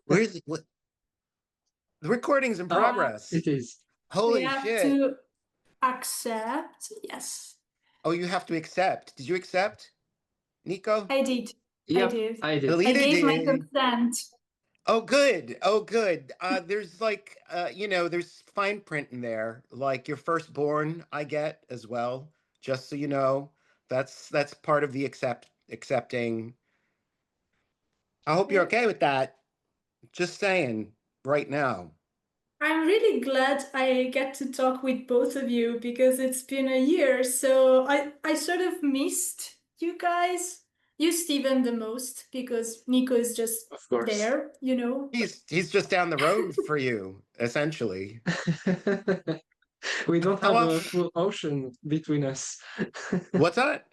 Where's what? The recording's in progress. It is. Holy We have shit. to accept. Yes, Oh, you have to accept. Did you accept, Nico? I did. Yep, I did. I did. I Alida gave my did. consent. Oh, good. Oh, good. There's like, there's fine print in there, like your firstborn. I get as well. Just so you know, that's part of the accepting. I hope you're Okay. okay with that. Just saying, right now. I'm really glad I get to talk with both of you because it's been a year. So I sort of missed you guys. You, Steven, the most because Nico is just Of course. there, you know. He's just down the road for you, essentially. We don't How have a often? full ocean between us. What's that?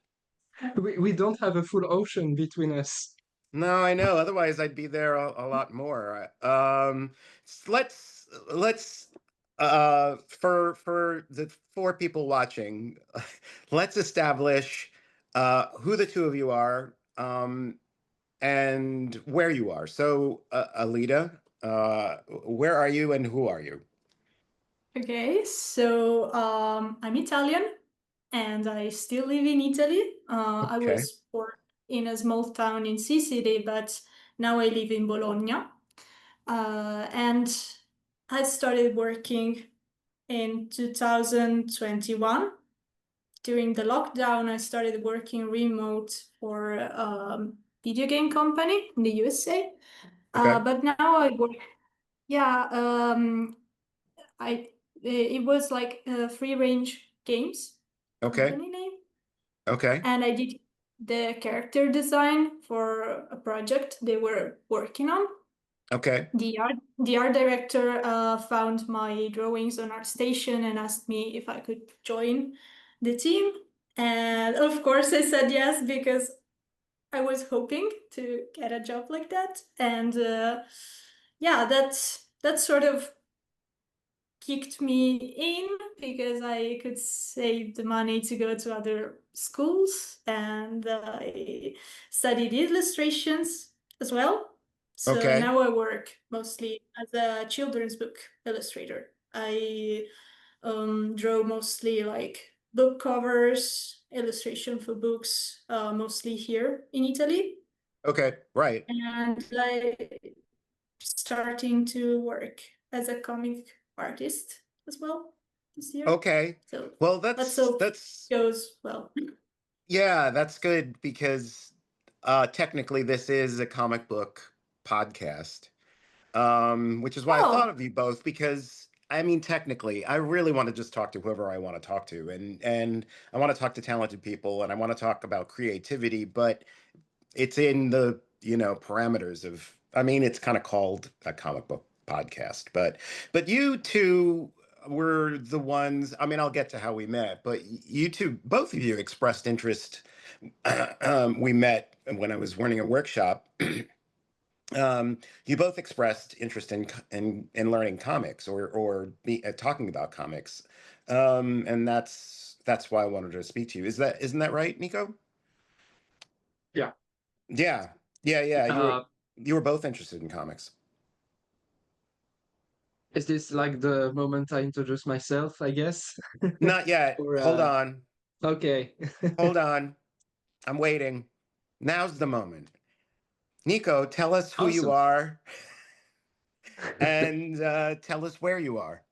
We don't have a full ocean between us. No, I know. Otherwise, I'd be there a lot more. Let's for the four people watching, let's establish who the two of you are, and where you are. So, Alida, where are you and who are you? Okay, so I'm Italian and I still live in Italy. I Okay. was born in a small town in Sicily, but now I live in Bologna. And I started working in 2021. During the lockdown, I started working remote for a video game company in the USA. Okay. But now I work, yeah, I it was like free range games Okay. company name, Okay. and I did the character design for a project they were working on. Okay. The art director found my drawings on ArtStation and asked me if I could join the team, and of course I said yes because I was hoping to get a job like that, and yeah, that sort of kicked me in because I could save the money to go to other schools, and I studied illustrations as well. So Okay. now I work mostly as a children's book illustrator. I draw mostly like book covers, illustration for books, mostly here in Italy. Okay. Right. And I starting to work as a comic artist as well this year. Okay. So Well, let's hope it that's goes well. yeah, that's good because technically this is a comic book podcast. Which is why I thought Oh, of you both because I mean technically I really want to just talk to whoever I want to talk to and I want to talk to talented people and I want to talk about creativity, but it's in the, parameters of I mean it's kind of called a comic book podcast, but you two were the ones, I mean I'll get to how we met, but you two both of you expressed interest. We met when I was running a workshop. You both expressed interest in learning comics or talking about comics, and that's why I wanted to speak to you. Isn't that right, Nico? Yeah. Yeah, yeah. Uh, You were both interested in comics. is this like the moment I introduce myself, I guess? Not yet. Or Hold on, okay. hold on. I'm waiting. Now's the moment. Nico, tell us who you Awesome. are and tell us where you are.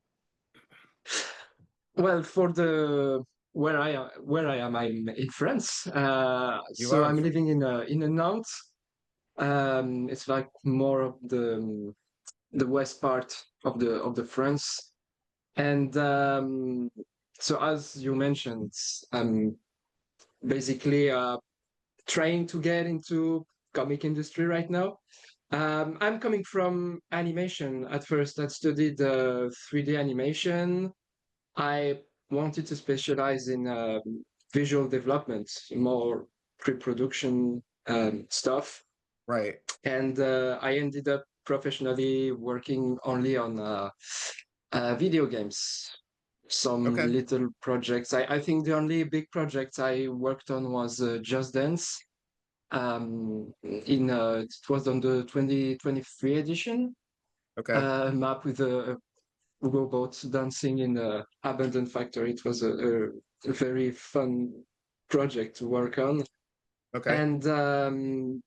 Well, for the where I am, I'm in France. You So are in I'm France. living in a Nantes. It's like more of the west part of the France. And so as you mentioned, I'm basically trying to get into comic industry right now. I'm coming from animation. At first, I studied 3D animation. I wanted to specialize in visual development, more pre-production stuff, Right. and I ended up professionally working only on video games. Some Okay. little projects. I think the only big project I worked on was Just Dance. it was on the 2023 edition, Okay. map with a robot dancing in a abandoned factory. It was a very fun project to work on. Okay. And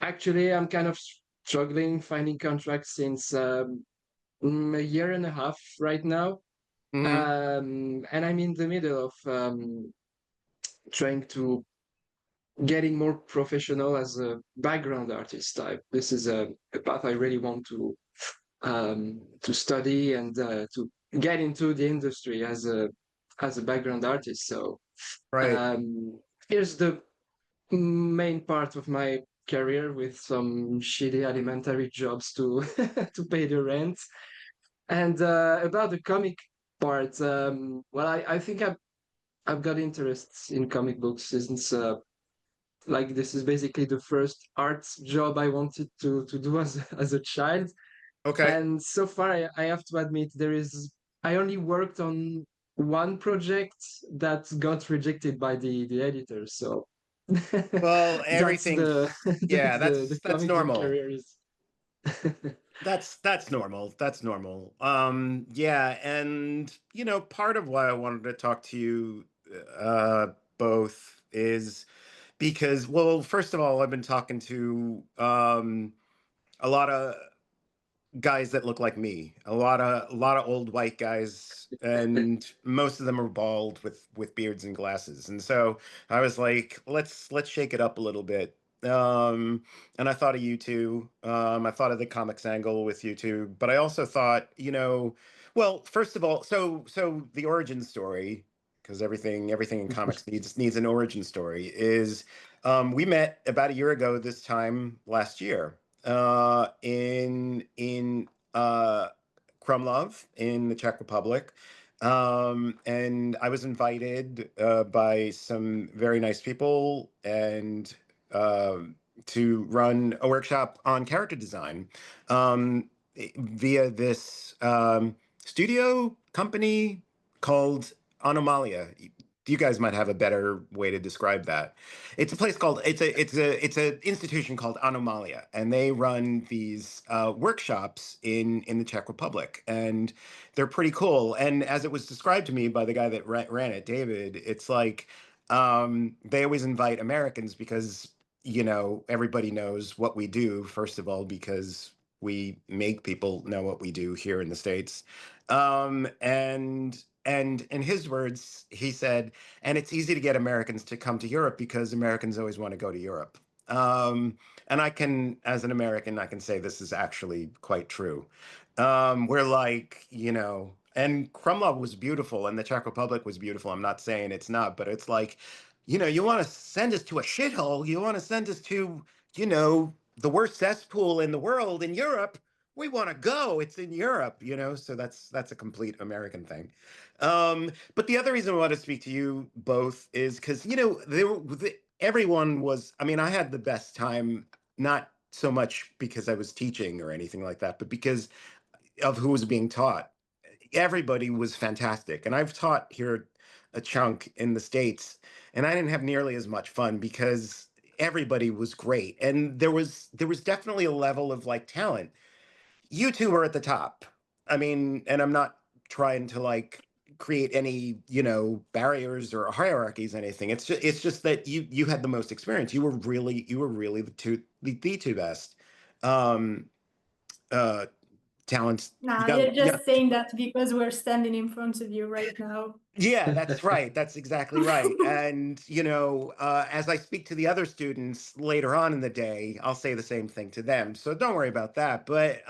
actually, I'm kind of struggling finding contracts since a year and a half right now. Hmm. And I'm in the middle of trying to getting more professional as a background artist type. This is a path I really want to study and to get into the industry as a background artist. So Right. here's the main part of my career with some shitty elementary jobs to to pay the rent. And about the comic part, well, I think I've got interests in comic books since like this is basically the first art job I wanted to do as a child. Okay. And so far, I have to admit I only worked on one project that got rejected by the editor. So Well, that's the everything's, yeah, the that's comic book normal. career is. That's normal. That's normal. Yeah, and part of why I wanted to talk to you both is because, well, first of all, I've been talking to a lot of guys that look like me, a lot of old white guys, and most of them are bald with beards and glasses. And so I was like, let's shake it up a little bit. And I thought of you two. I thought of the comics angle with you two, but I also thought, well, first of all, so the origin story, because everything in comics needs an origin story, is we met about a year ago this time last year in Krumlov in the Czech Republic. And I was invited by some very nice people and to run a workshop on character design via this studio company called Anomalia. You guys might have a better way to describe that. It's a place called it's a institution called Anomalia, and they run these workshops in the Czech Republic, and they're pretty cool. And as it was described to me by the guy that ran it, David, it's like they always invite Americans because everybody knows what we do. First of all, because we make people know what we do here in the States. And in his words, he said, and it's easy to get Americans to come to Europe because Americans always want to go to Europe. And as an American, I can say this is actually quite true. We're like, and Krumlov was beautiful and the Czech Republic was beautiful. I'm not saying it's not, but it's like, you want to send us to a shithole. You want to send us to, the worst cesspool in the world in Europe. We want to go. It's in Europe, so that's a complete American thing. But the other reason I want to speak to you both is because everyone was. I mean, I had the best time, not so much because I was teaching or anything like that, but because of who was being taught. Everybody was fantastic, and I've taught here a chunk in the States, and I didn't have nearly as much fun because everybody was great, and there was definitely a level of like talent. You two were at the top. I mean, and I'm not trying to like create any, barriers or hierarchies, anything. It's just that you had the most experience. You were really the two best um uh talents. Nah, Young, you're young. just saying that because we're standing in front of you right now. Yeah, that's right. That's exactly right. And, as I speak to the other students later on in the day, I'll say the same thing to them. So don't worry about that. But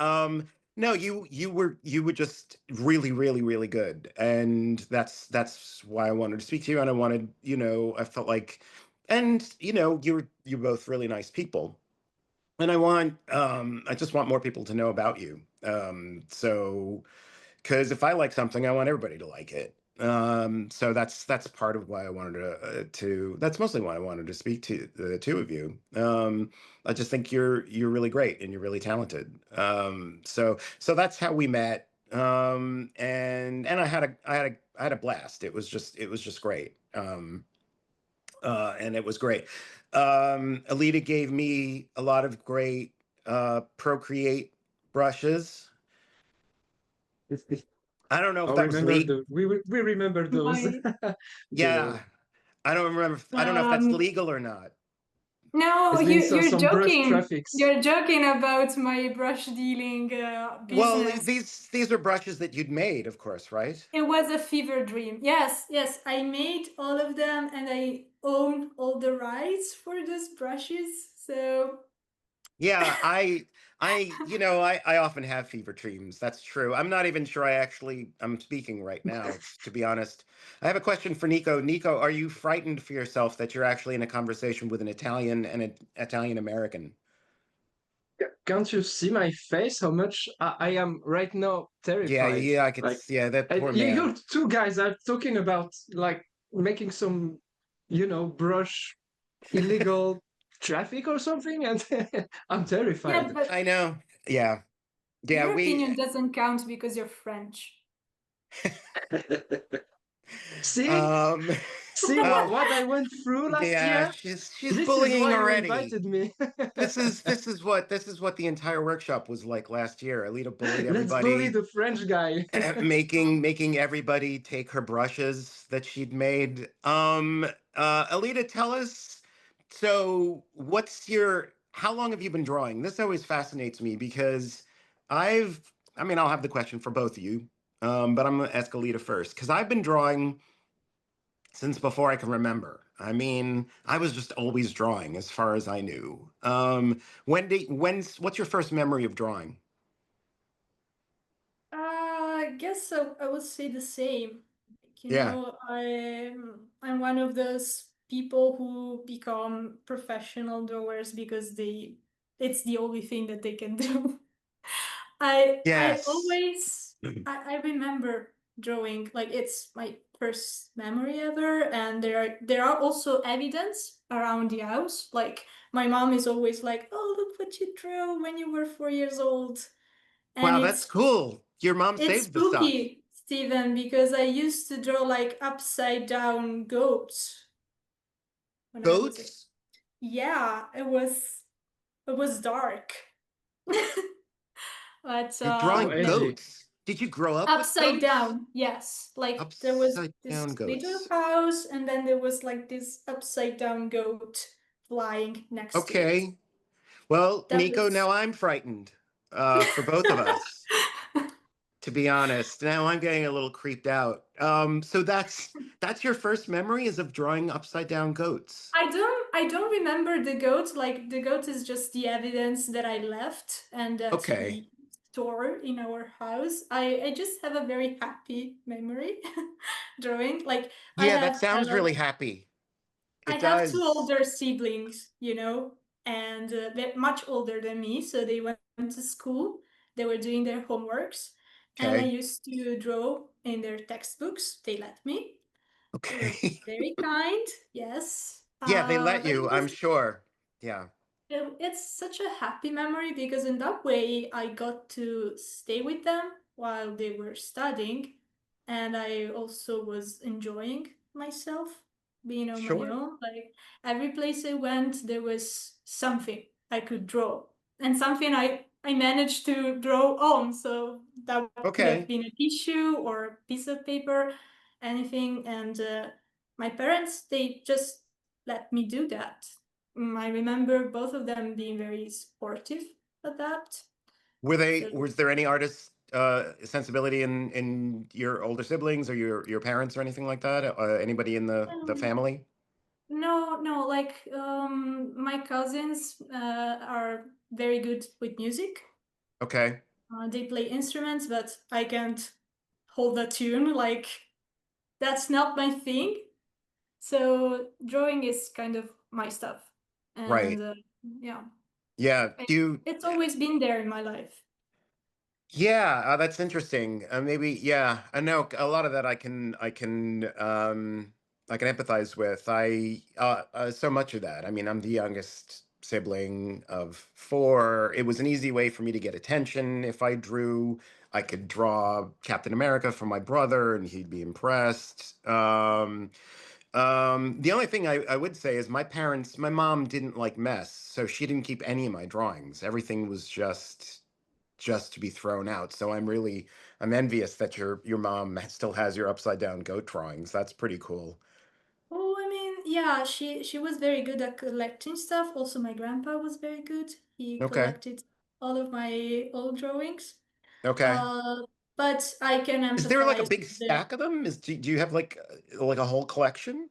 no, you were just really, really, really good. And that's why I wanted to speak to you. And I wanted, I felt like, and you're both really nice people. And I just want more people to know about you. So because if I like something, I want everybody to like it. So that's part of why I wanted to. That's mostly why I wanted to speak to the two of you. I just think you're really great and you're really talented. So that's how we met. And I had a blast. It was just great. and it was great. Alida gave me a lot of great Procreate brushes. I don't know if I that was remember legal. we remember those. My Yeah, I don't remember. I don't know if that's um legal or not. no, It's been you're some brush joking. traffics. You're joking about my brush dealing Well, business. these are brushes that you'd made, of course, right? It was a fever dream. Yes, yes, I made all of them and I own all the rights for those brushes. So Yeah, I often have fever dreams. That's true. I'm not even sure I'm speaking right now, to be honest. I have a question for Nico. Nico, are you frightened for yourself that you're actually in a conversation with an Italian and an Italian American? Can't you see my face? How much I am right now Yeah, terrified. yeah, I could. Like, Yeah, that and poor you man. two guys are talking about like making some, brush illegal traffic or something, and I'm yeah, terrified. but I know. Yeah, yeah. your opinion doesn't count because you're French. See, Um, see oh, what I went through last yeah. year. She's This is bullying why you already. invited me. This is what the entire workshop was like last year. Alita bullied Let's bully everybody, the French guy. making everybody take her brushes that she'd made. Alita, tell us. So, how long have you been drawing? This always fascinates me because I'll have the question for both of you, but I'm gonna ask Alita first because I've been drawing since before I can remember. I mean, I was just always drawing as far as I knew. What's your first memory of drawing? I guess I would say the same. Like, Yeah. I'm one of those people who become professional drawers because it's the only thing that they can do. I Yes. always I remember drawing, like it's my first memory ever, and there are also evidence around the house. Like my mom is always like, "Oh, look what you drew when you were 4 years old," and Wow, that's cool. Your mom it's saved the stuff. spooky, Stephen, because I used to draw like upside down goats when I was a Goats? yeah, it was dark. But You're So drawing no, edgy. goats. Did you grow up with upside goats? down, yes. Like there was Upside this down little goats. house, and then there was like this upside down goat flying next to it. Okay. Well, That Nico, was now I'm frightened for both of us, to be honest. Now I'm getting a little creeped out. So that's your first memory is of drawing upside down goats. I don't remember the goat. Like the goat is just the evidence that I left and that Okay. we store in our house. I just have a very happy memory drawing. Like I Yeah, that have sounds really happy. I It have two does. older siblings, and they're much older than me, so they went to school. They were doing their homeworks, and I Okay. used to draw in their textbooks. They let me. They were Okay. very kind, yes. Yeah, they let But you, I'm sure. Yeah. it's such a happy memory because in that way I got to stay with them while they were studying, and I also was enjoying myself being on my Sure. own. Like every place I went, there was something I could draw and something I managed to draw on. So that could have Okay. been a tissue or a piece of paper, anything. And my parents, they just let me do that. I remember both of them being very supportive of that. So Was there any artist sensibility in your older siblings or your parents or anything like that? Anybody in the um, family? no, no, like my cousins are very good with music. Okay. They play instruments, but I can't hold a tune. Like that's not my thing. So drawing is kind of my stuff, and Right. yeah, Yeah. it, it's always been there in my life. Yeah, that's interesting. Maybe, yeah, I know a lot of that I can empathize with. So much of that. I mean, I'm the youngest sibling of four. It was an easy way for me to get attention. If I drew, I could draw Captain America for my brother and he'd be impressed. The only thing I would say is my mom didn't like mess, so she didn't keep any of my drawings. Everything was just to be thrown out. So I'm envious that your mom still has your upside down goat drawings. That's pretty cool. Oh, I mean, yeah, she was very good at collecting stuff. Also, my grandpa was very good. He Okay. collected all of my old drawings. Okay. Uh, but I can Is there like a empathize big with the. stack of them? Do you have like a whole collection?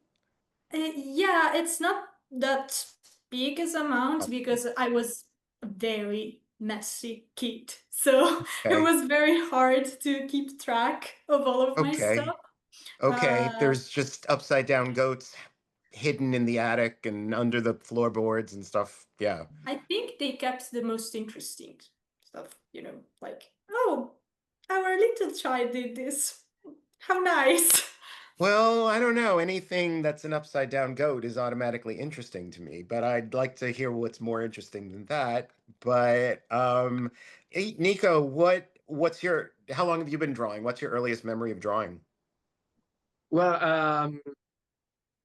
Yeah, it's not that big as amount because I was a very messy kid. So it Okay. was very hard to keep track of all of my Okay. stuff. Okay. Uh, There's just upside down goats hidden in the attic and under the floorboards and stuff. Yeah. I think they kept the most interesting stuff, like, oh, our little child did this. How nice. Well, I don't know. Anything that's an upside down goat is automatically interesting to me, but I'd like to hear what's more interesting than that. But Nico, how long have you been drawing? What's your earliest memory of drawing? Well,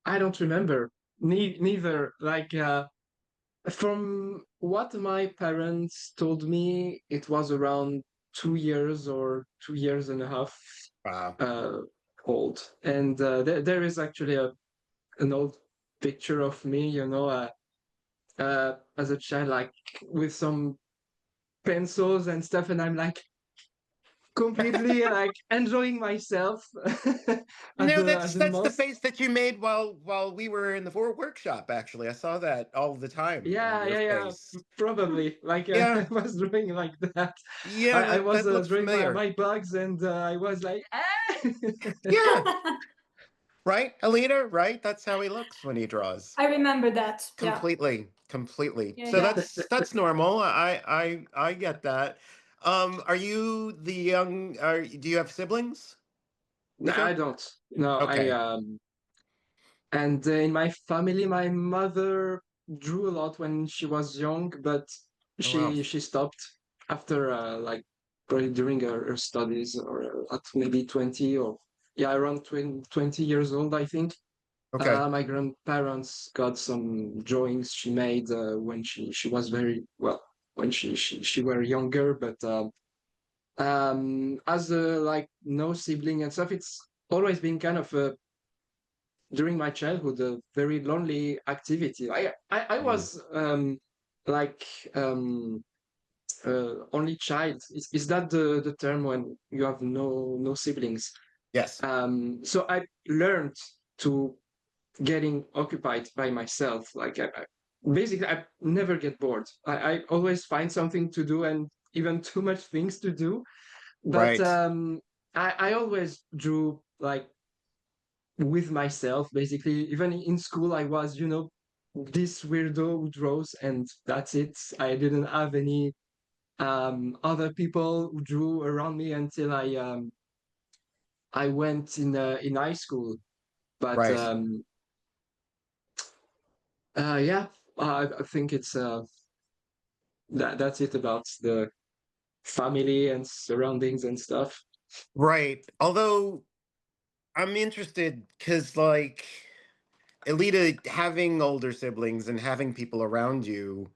I don't remember. Neither. Like, from what my parents told me, it was around 2 years or 2 years and a half Wow. uh, old. And there is actually an old picture of me, as a child, like with some pencils and stuff, and I'm like completely like enjoying myself at No, the that's the most. face that you made while we were in the workshop, actually. I saw that all the time on Yeah, your yeah, yeah, face. probably. Like Yeah. I was drawing like that. Yeah, I that was that looks drawing familiar. my bugs, and I was like, ah! Yeah. Right, Alida, right? That's how he looks when he draws. I remember that. Yeah. Completely. Yeah, So yeah. that's normal. I get that. Are you the young? Do you have siblings, No, I Nico? don't. No, I Okay. and in my family, my mother drew a lot when she was young, but Oh wow. she stopped after like probably during her studies, or at maybe 20, or yeah, around 20 years old, I think. Okay. My grandparents got some drawings she made when she was very well, when she were younger, but as a like no sibling and stuff, it's always been kind of a during my childhood a very lonely activity. I Mm. was like only child. Is that the term when you have no siblings? Yes. So I learned to getting occupied by myself. Like basically, I never get bored. I always find something to do, and even too much things to do. But Right. I always drew like with myself. Basically, even in school, I was this weirdo who draws, and that's it. I didn't have any other people who drew around me until I went in high school. But Right. yeah, I think it's that's it about the family and surroundings and stuff. Right. Although I'm interested because Alita, having older siblings and having people around you,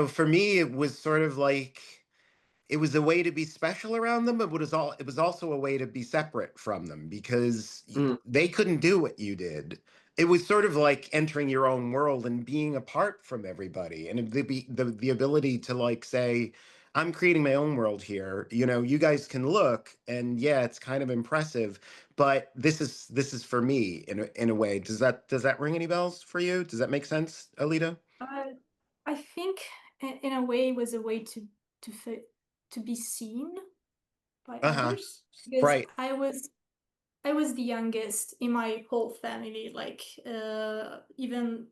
for me it was sort of like it was a way to be special around them, but it was also a way to be separate from them because Mm, they couldn't do what you did. It was sort of like entering your own world and being apart from everybody, and the ability to say, I'm creating my own world here. You guys can look, and yeah, it's kind of impressive, but this is for me in a way. Does that ring any bells for you? Does that make sense, Alita? Uh, I think in a way it was a way to to be seen by Uh-huh. others because Right. I was the youngest in my whole family, like even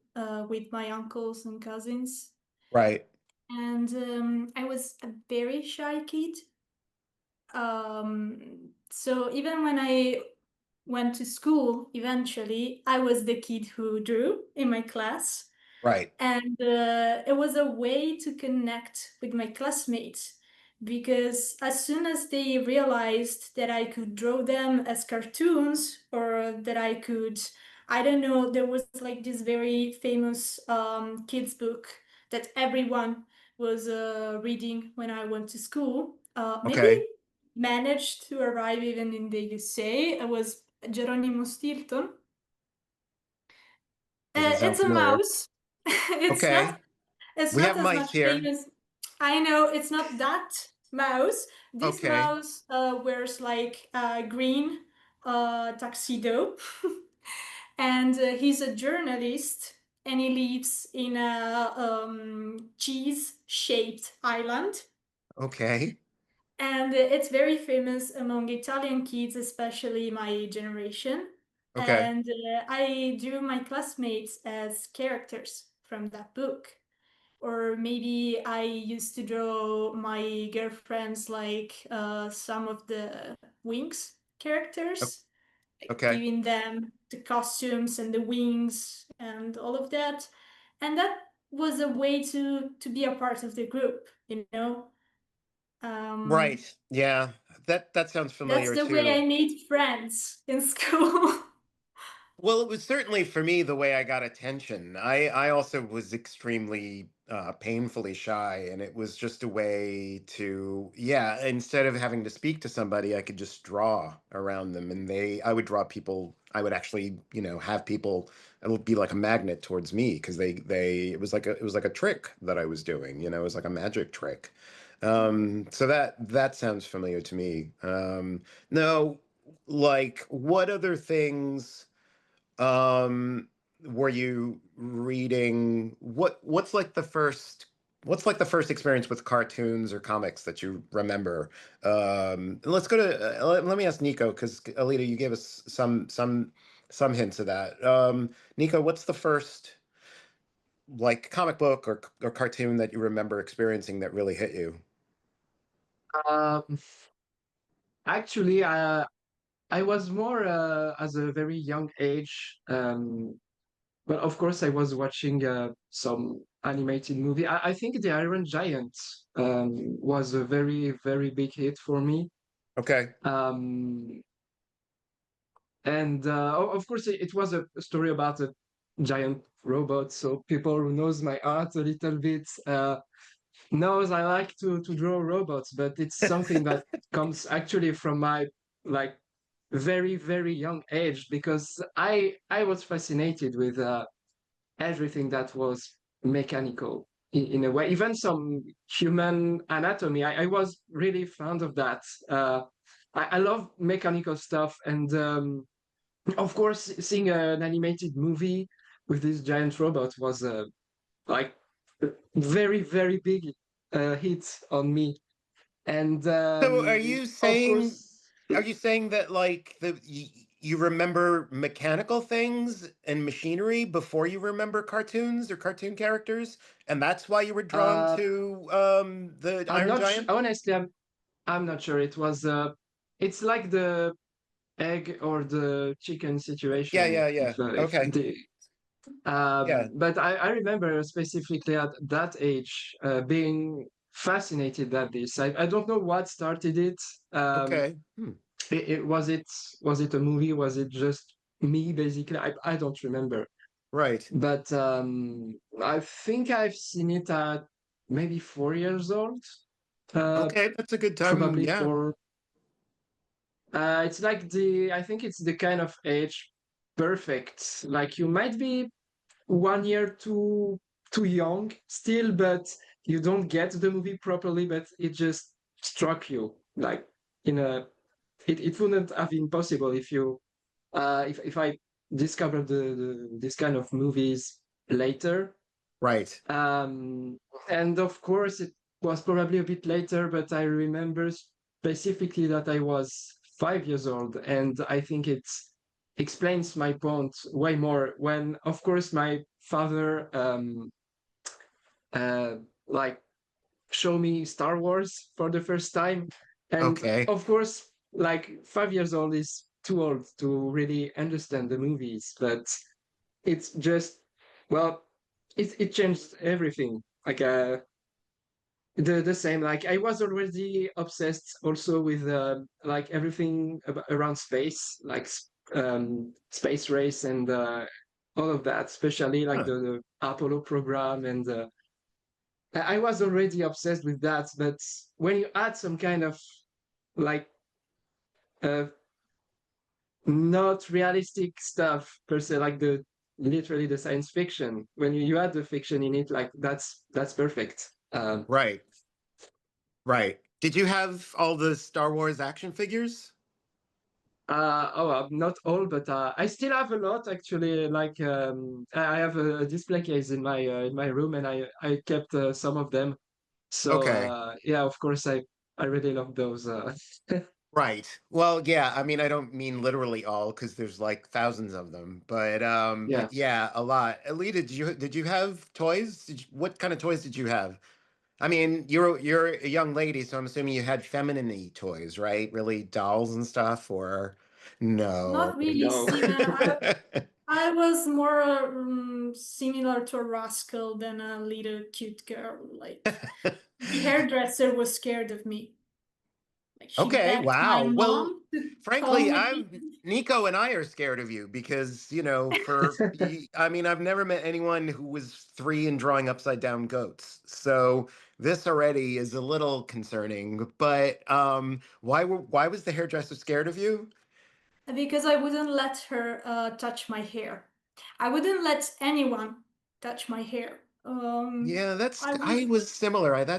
with my uncles and cousins, Right. and I was a very shy kid. So even when I went to school, eventually I was the kid who drew in my class. Right. And it was a way to connect with my classmates because as soon as they realized that I could draw them as cartoons or that I could I don't know, there was like this very famous kids book that everyone was reading when I went to school. Maybe Okay. managed to arrive even in the USA. It was Geronimo Stilton. Doesn't sound It's a familiar. mouse. it's not Okay. it's We not have as mice much here. famous. I know it's not that mouse. This Okay. mouse wears like a green tuxedo, and he's a journalist, and he lives in a cheese-shaped island. Okay. And it's very famous among Italian kids, especially my generation. Okay. And I drew my classmates as characters from that book. Or maybe I used to draw my girlfriends like some of the Wings O- characters, Okay. giving them the costumes and the wings and all of that. And that was a way to be a part of the group, you know. Um, Right. Yeah. That sounds that's familiar the way too. I made friends in school. Well, it was certainly for me the way I got attention. I also was extremely painfully shy, and it was just a way to, yeah, instead of having to speak to somebody, I could just draw around them, and I would draw people. I would actually, have people. It would be like a magnet towards me because it was like a trick that I was doing. It was like a magic trick. So that sounds familiar to me. No, like what other things? um were you reading? What's like the first experience with cartoons or comics that you remember? Let's go to let me ask Nico, because Alida, you gave us some hints of that. Nico, what's the first like comic book or cartoon that you remember experiencing that really hit you? Um, Actually, I was more as a very young age. But of course, I was watching some animated movie. I think The Iron Giant was a very, very big hit for me. Okay. Um, and of course, it was a story about a giant robot. So people who knows my art a little bit knows I like to draw robots, but it's something that comes actually from my like very, very young age because I was fascinated with everything that was mechanical in a way, even some human anatomy. I was really fond of that. I love mechanical stuff, and of course, seeing an animated movie with this giant robot was like a very, very big hit on me. And So of course, are you saying that like you remember mechanical things and machinery before you remember cartoons or cartoon characters, and that's why you were drawn uh, to the I'm Iron not Giant? honestly, I'm not sure. It was it's like the egg or the chicken Yeah, situation. yeah, yeah. If Okay. the Yeah. but I remember specifically at that age being fascinated at this. I don't know what started it. Um, Okay. Hmm. was it a movie? Was it just me basically? I don't remember. Right. But I think I've seen it at maybe 4 years old. Uh, Okay, that's a good time. Probably Yeah. for it's like I think it's the kind of age perfect. Like you might be 1 year too young still, but you don't get the movie properly, but it just struck you like in a it wouldn't have been possible if you if I discovered this kind of movies later. Right. um and of course it was probably a bit later, but I remember specifically that I was 5 years old, and I think it explains my point way more when of course my father uh like show me Star Wars for the first time. And Okay. of course, like 5 years old is too old to really understand the movies, but it's just, well, it changed everything. Like the same, like I was already obsessed also with like everything around space, like space race and all of that, especially like Huh. the Apollo program. And I was already obsessed with that. But when you add some kind of like uh, not realistic stuff per se, like the literally the science fiction, when you add the fiction in it, like that's perfect. Right. Right. Did you have all the Star Wars action figures? Not all, but I still have a lot actually. Like I have a display case in my room, and I kept some of them. So Okay. yeah, of course I really love those. Right. Well, yeah, I mean, I don't mean literally all because there's like thousands of them, Yeah. but yeah, a lot. Alita, did you have toys? What kind of toys did you have? I mean, you're a young lady, so I'm assuming you had feminine toys, right? Really dolls and stuff, or no? Not really, No. Steven. I was more similar to a rascal than a little cute girl. Like the hairdresser was scared of me. Like she Okay, begged my wow. Well, mom to come frankly, with me. Nico and I are scared of you because, I mean, I've never met anyone who was 3 and drawing upside down goats. So this already is a little concerning, but why was the hairdresser scared of you? Because I wouldn't let her touch my hair. I wouldn't let anyone touch my hair. Yeah, I would. I was similar. I think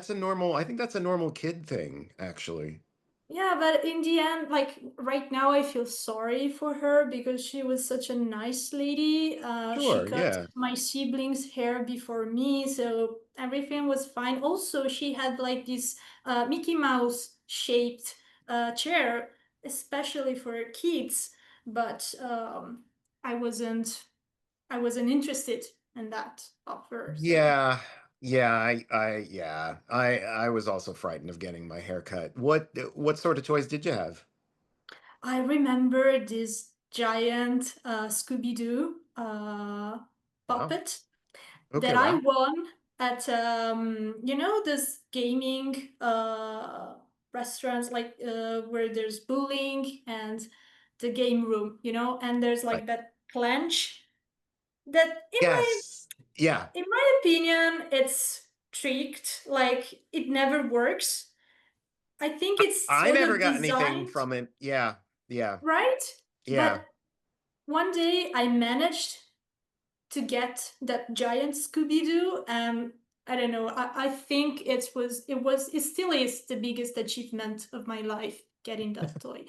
that's a normal kid thing, actually. Yeah, but in the end, like right now, I feel sorry for her because she was such a nice lady. She Sure, cut yeah. my siblings' hair before me, so everything was fine. Also, she had like this Mickey Mouse shaped chair, especially for kids, but I wasn't. I wasn't interested in that of her. So Yeah, I was also frightened of getting my hair cut. What sort of toys did you have? I remember this giant Scooby-Doo Wow. puppet Okay, that I wow. won at this gaming restaurants like where there's bowling and the game room, and there's Right. like that clench that Yes. Yeah. in my opinion it's tricked, like it never works. I think it's I sort never of got anything designed, from it. Yeah. Yeah. right? Yeah. But one day I managed to get that giant Scooby-Doo, and I don't know, I think it still is the biggest achievement of my life getting that toy.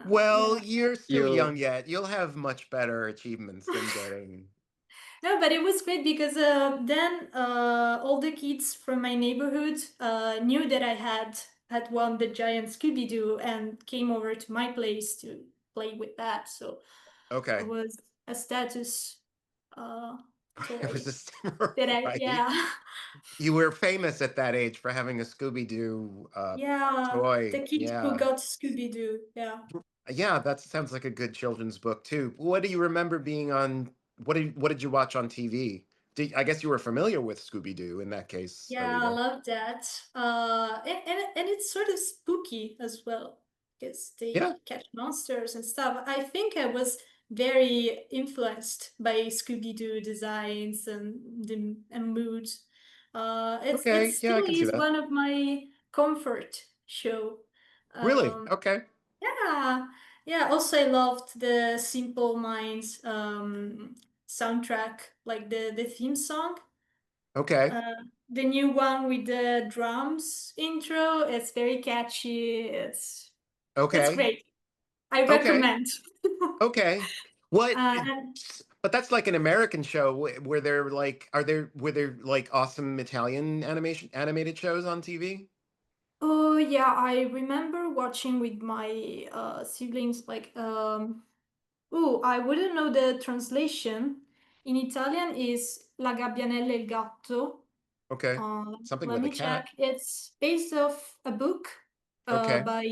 Well, Yeah. you're still You young yet. You'll have much better achievements than getting. No, but it was great because then all the kids from my neighborhood knew that I had won the giant Scooby-Doo and came over to my place to play with that. So it Okay. was a status uh, It was toy just that right. yeah. You were famous at that age for having a Scooby-Doo Yeah, toy. the kid who Yeah. got Scooby-Doo. Yeah. Yeah, that sounds like a good children's book too. What do you remember being on? What did you watch on TV? I guess you were familiar with Scooby-Doo in that case, Yeah, I Alida. love that. And it's sort of spooky as well because Yeah. they catch monsters and stuff. I think I was very influenced by Scooby-Doo designs and moods. It Okay. Yeah, I still can see is that. one of my comfort show. Really? Um, Okay. yeah, yeah. Also, I loved the Simple Minds soundtrack, like the theme song. Okay. Uh, the new one with the drums intro, it's very catchy. It's Okay. great. I Okay. recommend. Okay. What? And But that's like an American show where they're like, were there like awesome Italian animated shows on TV? oh yeah, I remember watching with my siblings like oh, I wouldn't know the translation. In Italian is La Gabbianella e il gatto. Okay. Something Let with a me cat. check. It's based off a book Okay. by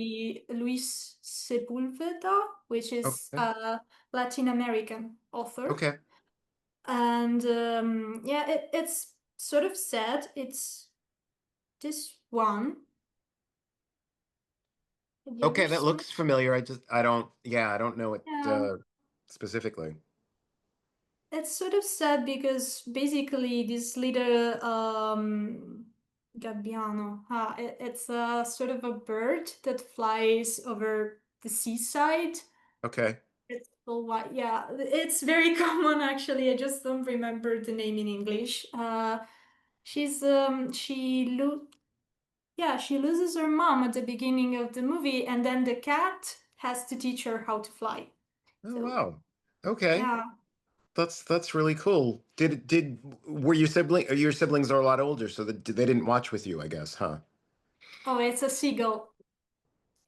Luis Sepulveda, which is Okay. a Latin American author. Okay. And yeah, it's sort of sad. It's this one. Have you ever Okay, that seen it? looks familiar. I don't, yeah, I don't know it Yeah. specifically. It's sort of sad because basically this little gabbiano, it's a sort of a bird that flies over the seaside. Okay. It's so white. Yeah, it's very common actually. I just don't remember the name in English. She loses her mom at the beginning of the movie, and then the cat has to teach her how to fly. Oh, So wow. Okay. yeah. That's really cool. Were your siblings are a lot older, so they didn't watch with you, I guess, huh? Oh, it's a seagull.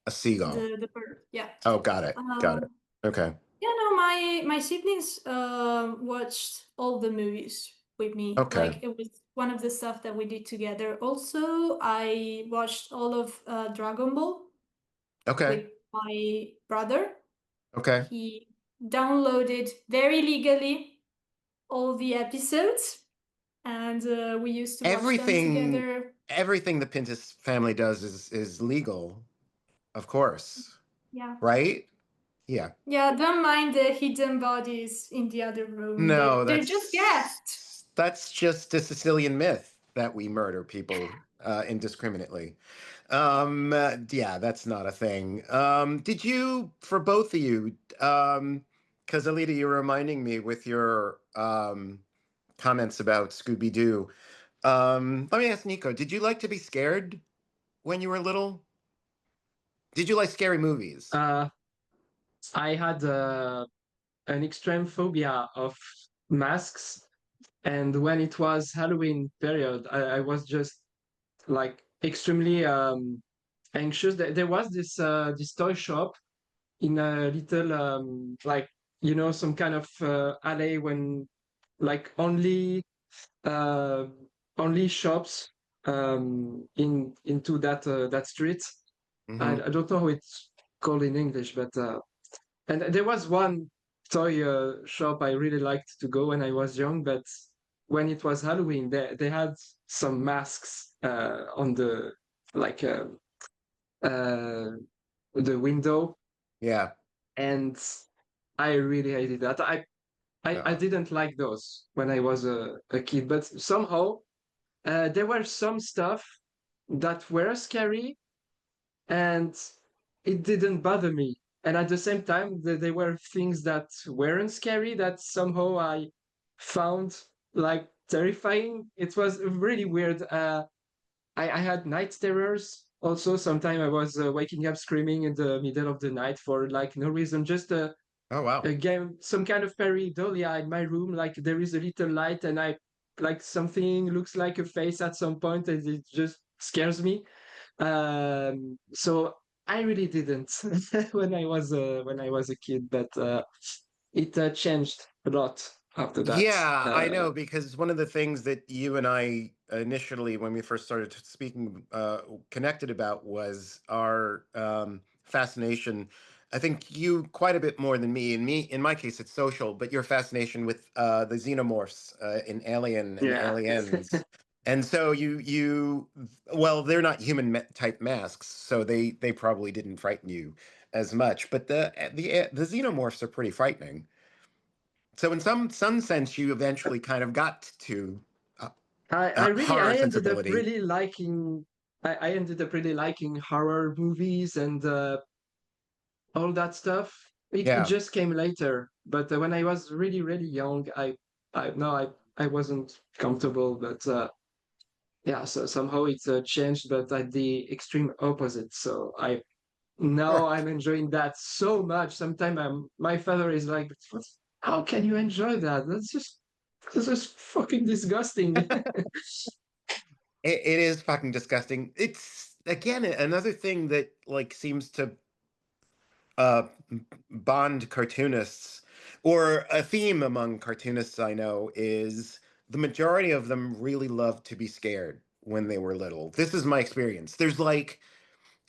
A seagull. The bird. Yeah. Oh, got it. Got it. Um, Okay. yeah, no, my siblings watched all the movies with me. Okay. Like it was one of the stuff that we did together. Also, I watched all of Dragon Ball Okay. with my brother. Okay. He downloaded very legally all the episodes, and we used to watch them Everything together. everything the Pintus family does is legal, of course. Yeah. Right? Yeah. Yeah, don't mind the hidden bodies in the other room. No, They're just guests. that's just a Sicilian myth that we murder people indiscriminately. Yeah, that's not a thing. Did you, for both of you, because Alida, you're reminding me with your comments about Scooby-Doo. Let me ask Nico, did you like to be scared when you were little? Did you like scary movies? Uh, I had an extreme phobia of masks, and when it was Halloween period, I was just like extremely anxious. There was this toy shop in a little like some kind of alley when like uh, only shops in into that street. Mm-hmm. I don't know how it's called in English, but and there was one toy shop I really liked to go when I was young, but when it was Halloween, they had some masks on the like uh, the window, Yeah. and I really hated that. I Uh, didn't like those when I was a kid, but somehow there were some stuff that were scary and it didn't bother me. And at the same time, there were things that weren't scary that somehow I found like terrifying. It was really weird. I had night terrors. Also, sometimes I was waking up screaming in the middle of the night for like no reason, just oh wow. a game, some kind of pareidolia in my room. Like there is a little light, and I like something looks like a face at some point, and it just scares me. So I really didn't when I was a kid, but it changed a lot after that. Yeah, I know, because one of the things that you and I initially, when we first started speaking, connected about was our fascination. I think you quite a bit more than me. In my case, it's social, but your fascination with the xenomorphs in Alien and Yeah. Aliens. And so well, they're not human type masks, so they probably didn't frighten you as much. But the xenomorphs are pretty frightening. So in some sense, you eventually kind of got to uh, I horror ended up sensibility. really liking I ended up really liking horror movies and all that stuff. It Yeah. just came later, but when I was really young, I no I wasn't comfortable, but yeah, so somehow it's changed, but at the extreme opposite. So I now Sure. I'm enjoying that so much. Sometimes my father is like, how can you enjoy that? That's just fucking disgusting. It is fucking disgusting. It's again another thing that like seems to bond cartoonists, or a theme among cartoonists I know is the majority of them really loved to be scared when they were little. This is my experience. There's like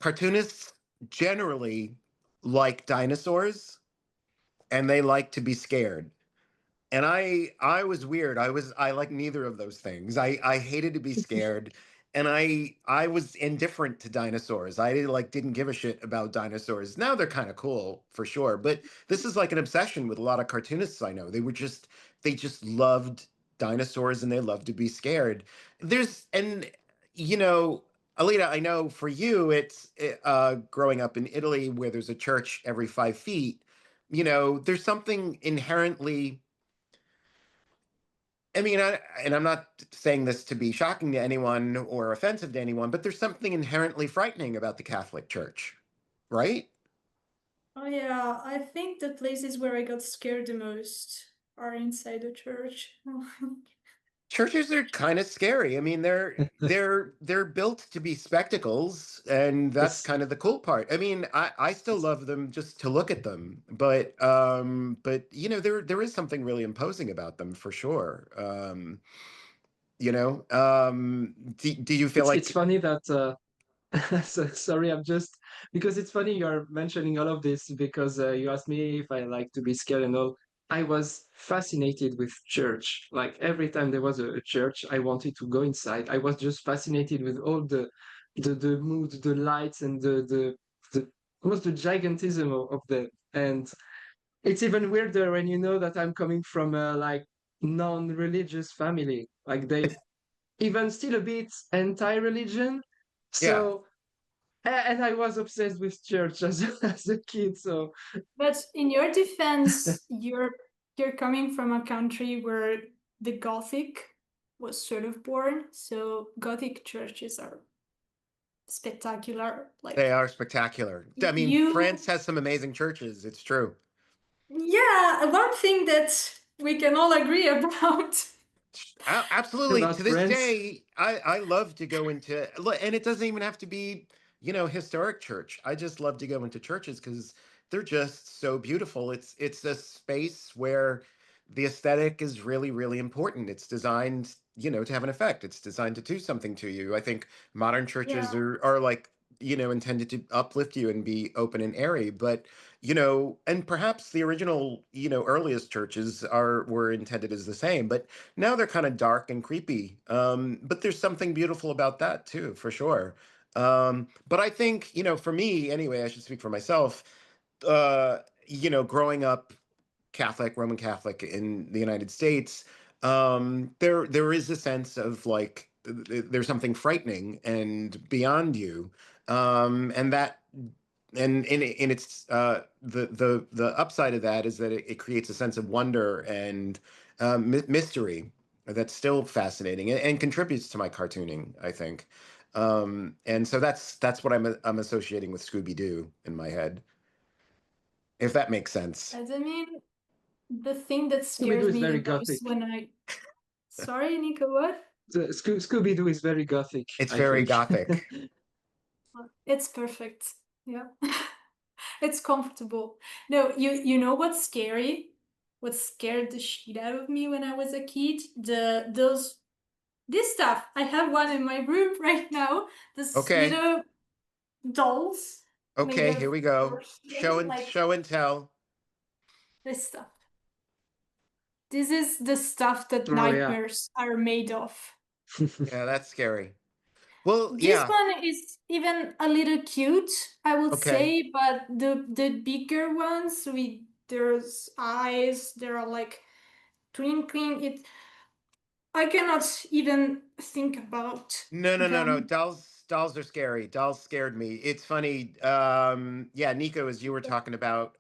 cartoonists generally like dinosaurs and they like to be scared. And I was weird. I like neither of those things. I hated to be scared, and I was indifferent to dinosaurs. I like didn't give a shit about dinosaurs. Now they're kind of cool for sure, but this is like an obsession with a lot of cartoonists I know. They just loved dinosaurs and they loved to be scared. There's and you know, Alida, I know for you growing up in Italy where there's a church every 5 feet. There's something inherently, I mean, and I'm not saying this to be shocking to anyone or offensive to anyone, but there's something inherently frightening about the Catholic Church, right? Oh yeah, I think the places where I got scared the most are inside the church. Churches are kind of scary. I mean, they're built to be spectacles, and that's It's kind of the cool part. I mean, I still love them just to look at them, but there is something really imposing about them for sure. Do you feel it's like funny that sorry, I'm just because it's funny you're mentioning all of this because you asked me if I like to be scared and all. I was fascinated with church. Like every time there was a church, I wanted to go inside. I was just fascinated with all the mood, the lights, and the almost the gigantism of them. And it's even weirder when you know that I'm coming from a like non-religious family. Like they even still a bit anti-religion. yeah, So and I was obsessed with church as as a kid. So But in your defense, you're coming from a country where the Gothic was sort of born, so Gothic churches are spectacular. they Like are spectacular. I mean, you, France has some amazing churches. It's true. yeah, one thing that we can all agree about. Absolutely. about To this friends, day, I love to go into, and it doesn't even have to be, historic church. I just love to go into churches because they're just so beautiful. It's a space where the aesthetic is really, really important. It's designed, to have an effect. It's designed to do something to you. I think modern churches Yeah, are like, intended to uplift you and be open and airy, but and perhaps the original, earliest churches were intended as the same, but now they're kind of dark and creepy. But there's something beautiful about that too, for sure. But I think, for me anyway, I should speak for myself. Uh, growing up Catholic, Roman Catholic in the United States, there is a sense of like there's something frightening and beyond you, and that and in its the upside of that is that it creates a sense of wonder and mystery that's still fascinating and contributes to my cartooning, I think. And so that's what I'm associating with Scooby Doo in my head, if that makes sense. I mean, the thing that Scooby Doo scares is me very the most gothic. when I, sorry, Nico, what? Scooby Doo is very gothic, It's I very think. gothic. It's perfect. Yeah. It's comfortable. No, you know what's scary? What scared the shit out of me when I was a kid? This stuff. I have one in my room right now. This Okay. little dolls made Okay, of here we go. porcelain, like Show and tell. this stuff. This is the stuff that Oh yeah. nightmares are made of. Yeah, that's scary. Well, This yeah. one is even a little cute, I would Okay. say, but the bigger ones with there's eyes, there are like twinkling. I cannot even think about No, no, no, no. them. Dolls are scary. Dolls scared me. It's funny. Yeah, Nico, as you were talking about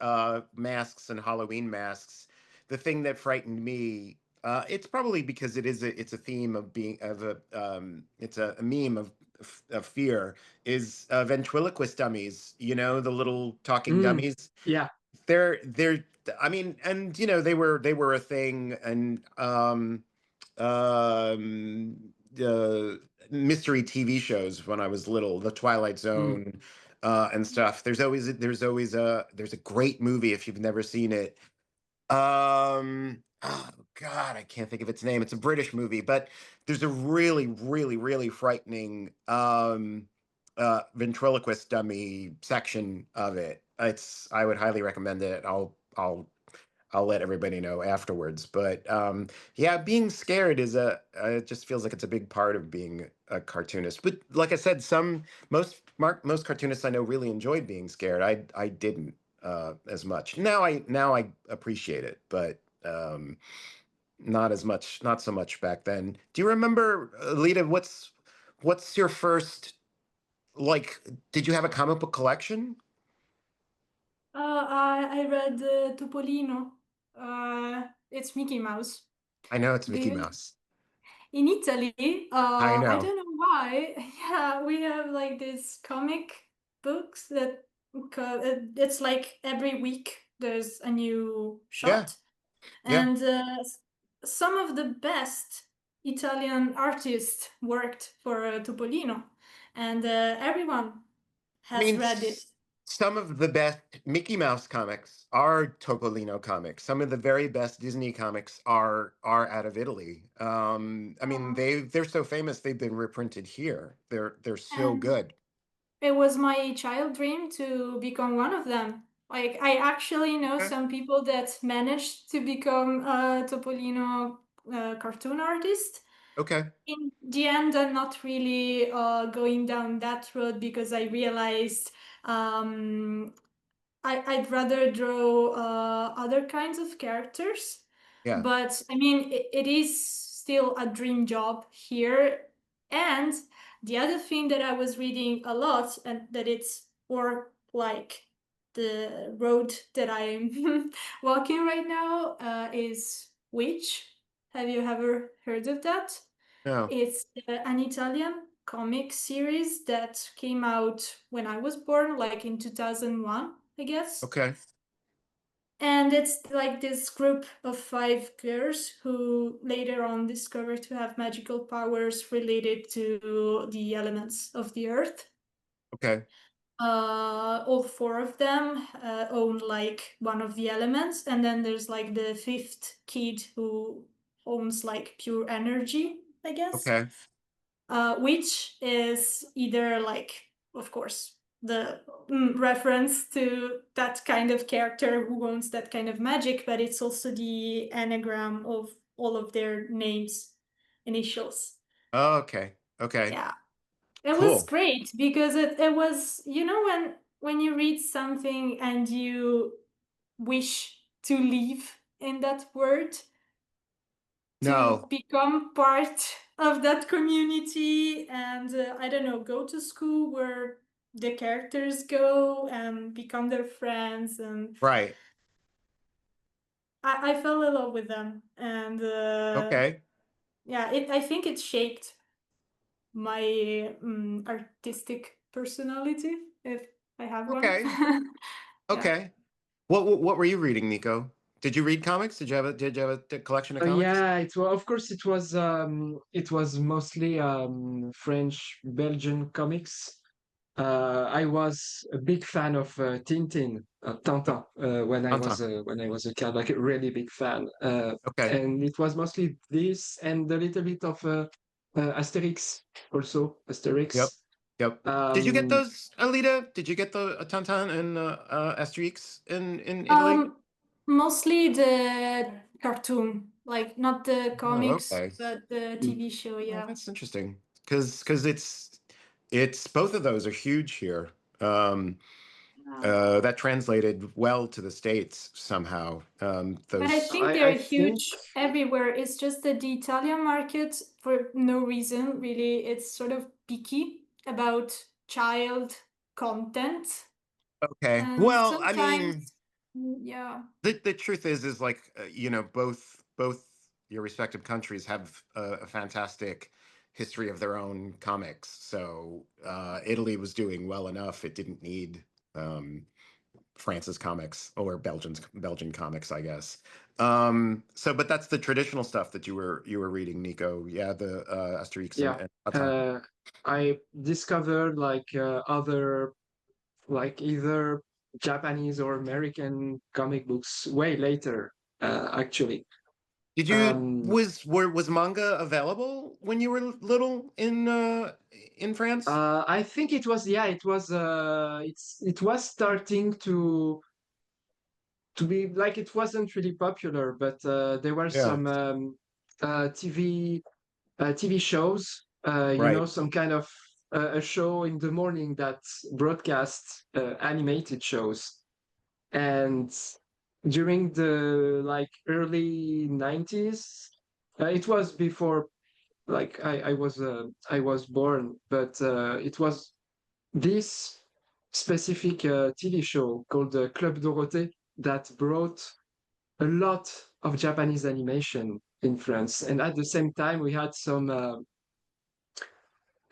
masks and Halloween masks, the thing that frightened me, it's probably because it's a theme of being of it's a meme of fear, is ventriloquist dummies, the little talking Mm, dummies. yeah. They're I mean, and they were a thing, and um mystery TV shows when I was little, The Twilight Mm. Zone, and stuff. There's a great movie if you've never seen it. Oh God, I can't think of its name. It's a British movie, but there's a really, really, really frightening ventriloquist dummy section of it. I would highly recommend it. I'll let everybody know afterwards. But yeah, being scared it just feels like it's a big part of being a cartoonist. But like I said, most cartoonists I know really enjoyed being scared. I didn't as much. Now I appreciate it, but not as much, not so much back then. Do you remember, Alida? What's your first, like? Did you have a comic book collection? I read Topolino. It's Mickey Mouse. I know it's Do Mickey you? Mouse. In Italy, I I know. don't know why. Yeah, we have like these comic books that it's like every week there's a new Yeah, shot, yeah. and some of the best Italian artists worked for Topolino, and everyone I has mean, read it. some of the best Mickey Mouse comics are Topolino comics. Some of the very best Disney comics are out of Italy. I mean, Uh, they're so famous they've been reprinted here. They're so and good. it was my child dream to become one of them. Like, I actually know Okay. some people that managed to become a Topolino cartoon artist. Okay. In the end, I'm not really going down that road because I realized um, I'd rather draw other kinds of characters. Yeah. But I mean, it is still a dream job here. And the other thing that I was reading a lot, and that it's more like the road that I'm walking right now, is Witch. Have you ever heard of that? No. It's an Italian comic series that came out when I was born, like in 2001, I guess. Okay. And it's like this group of five girls who later on discover to have magical powers related to the elements of the earth. Okay. All four of them own like one of the elements, and then there's like the fifth kid who owns like pure energy, I guess. Okay. Which is either like, of course, the reference to that kind of character who owns that kind of magic, but it's also the anagram of all of their names, initials. Okay. Okay. Yeah, it was Cool. great because it was, you know, when you read something and you wish to live in that word, to No. become part of that community and I don't know, go to school where the characters go and become their friends. And Right. I fell in love with them, and Okay. yeah, I think it shaped my artistic personality, if I have one. Okay. Yeah. Okay. What were you reading, Nico? Did you read comics? Did you have a collection of comics? Yeah, of course it was mostly French Belgian comics. I was a big fan of Tintin, Tintin, Anton. when I was a kid, like a really big fan. Okay. And it was mostly this and a little bit of Asterix, also Yep. Asterix. Yep. Did you get Um, those, Alida? Did you get the Tantan and Asterix in Italy? um Mostly the cartoon, like not the Oh, comics, okay. but the mm, TV show. Oh, Yeah. that's interesting. Because it's both of those are huge here. Um, that translated well to the States somehow. But I Those. think I they're think huge everywhere. It's just that the Italian market, for no reason really, it's sort of picky about child content. Okay. And Well, I sometimes, mean, yeah. the truth is like both your respective countries have a fantastic history of their own comics. So Italy was doing well enough; it didn't need um, France's comics or Belgian comics, I guess. So, but that's the traditional stuff that you were reading, Nico. Yeah, the Asterix yeah. and Tintin. Uh, I discovered like other like either Japanese or American comic books way later, actually. Did you Um, was manga available when you were little in France? I think it was, yeah, it was it was starting to be like, it wasn't really popular, but there were Yeah. some TV shows Right. some kind of a show in the morning that broadcasts animated shows. And during the like early 90s, it was before like I was born, but it was this specific TV show called Club Dorothée that brought a lot of Japanese animation in France. And at the same time, we had some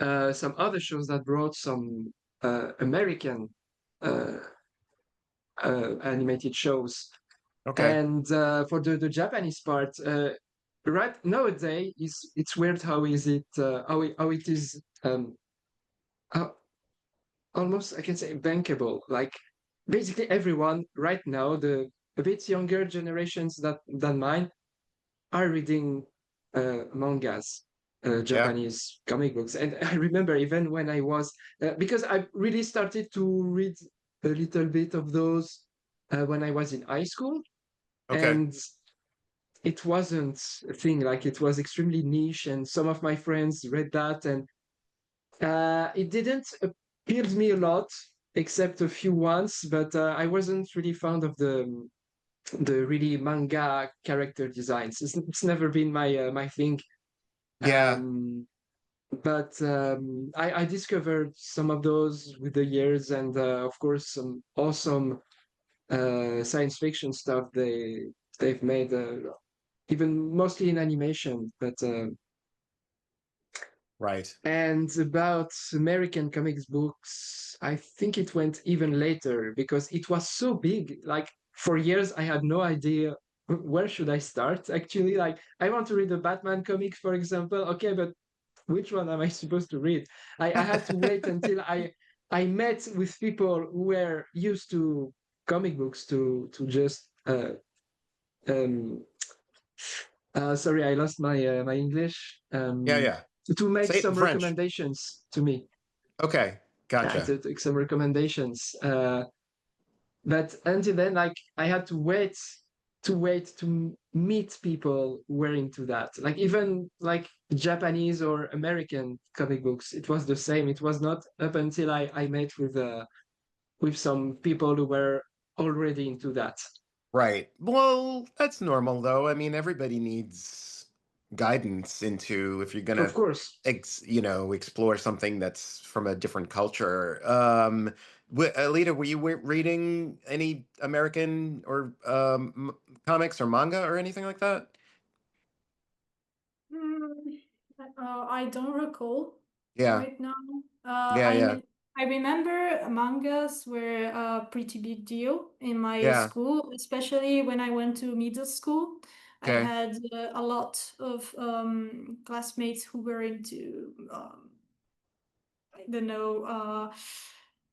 other shows that brought some American uh, animated shows. Okay. And for the Japanese part, right nowadays, it's weird how is it how it is uh, almost I can say bankable. Like basically everyone right now, the a bit younger generations than mine, are reading mangas, Yeah. Japanese comic books. And I remember even when I was, because I really started to read a little bit of those when I was in high school. Okay. And it wasn't a thing, like it was extremely niche. And some of my friends read that. And it didn't appeal to me a lot, except a few ones. But I wasn't really fond of the really manga character designs. It's never been my thing. Yeah. But I discovered some of those with the years, and of course some awesome science fiction stuff they've made, even mostly in animation. But Right. and about American comics books, I think it went even later because it was so big. Like for years, I had no idea where should I start. Actually, like I want to read a Batman comic, for example. Okay, but which one am I supposed to read? I had to wait until I met with people who were used to comic books to just um sorry, I lost my English. Yeah. Yeah. To make Say it in some French. recommendations to me. Okay. Yeah, Gotcha. to take some recommendations. But until then, like I had to meet people who were into that. Like even like Japanese or American comic books, it was the same. It was not up until I met with some people who were already into that. Right. Well, that's normal though. I mean, everybody needs guidance into if you're Of gonna course. explore something that's from a different culture. Alida, were you reading any American or comics or manga or anything like that? Mm, I don't recall Yeah. right now. Yeah, yeah. I remember mangas were a pretty big deal in my Yeah. school, especially when I went to middle school. I Okay. had a lot of classmates who were into I don't know.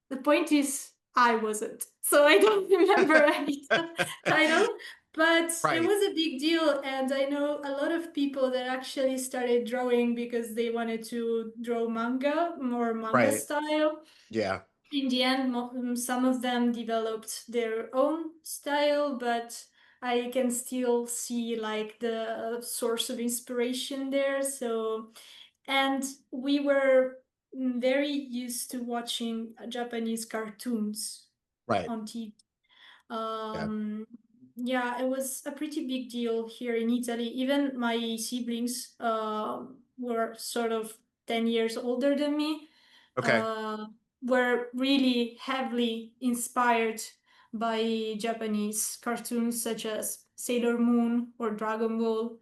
The point is, I wasn't, so I don't remember any title. But it Right. was a big deal, and I know a lot of people that actually started drawing because they wanted to draw manga, more manga Right. style. Yeah. In the end, some of them developed their own style, but I can still see like the source of inspiration there. So, and we were very used to watching Japanese cartoons Right. on TV. Yeah. Yeah, it was a pretty big deal here in Italy. Even my siblings were sort of 10 years older than me, Okay. uh, were really heavily inspired by Japanese cartoons such as Sailor Moon or Dragon Ball,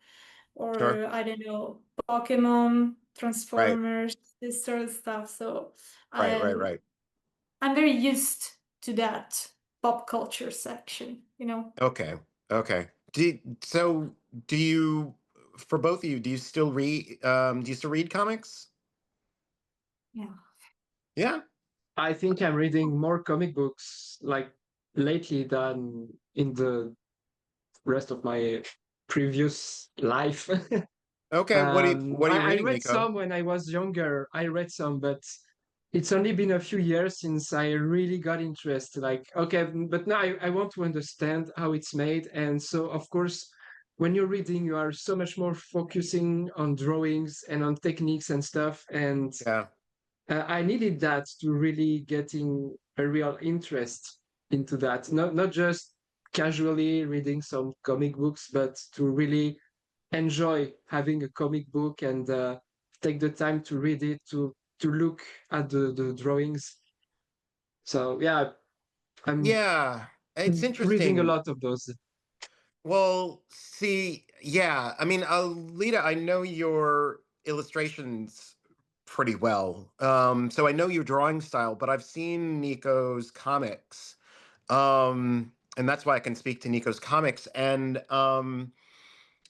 Sure. or I don't know, Pokemon, Right. Transformers, this sort of stuff. So Right. Right. I'm Right. I'm very used to that pop culture section, you know. Okay. Okay. So do you, for both of you, do you still read comics? Yeah. Yeah. I think I'm reading more comic books like lately than in the rest of my previous life. Okay. What are you I reading, read Nico? some when I was younger. I read some, but it's only been a few years since I really got interested. Like, okay, but now I want to understand how it's made. And so, of course, when you're reading, you are so much more focusing on drawings and on techniques and stuff. And Yeah. I needed that to really getting a real interest into that. Not just casually reading some comic books, but to really enjoy having a comic book and take the time to read it, to look at the drawings. So yeah, I'm Yeah. It's reading a interesting. lot of those. Well, see, yeah. I mean, Alida, I know your illustrations pretty well. So I know your drawing style, but I've seen Nico's comics. And that's why I can speak to Nico's comics. And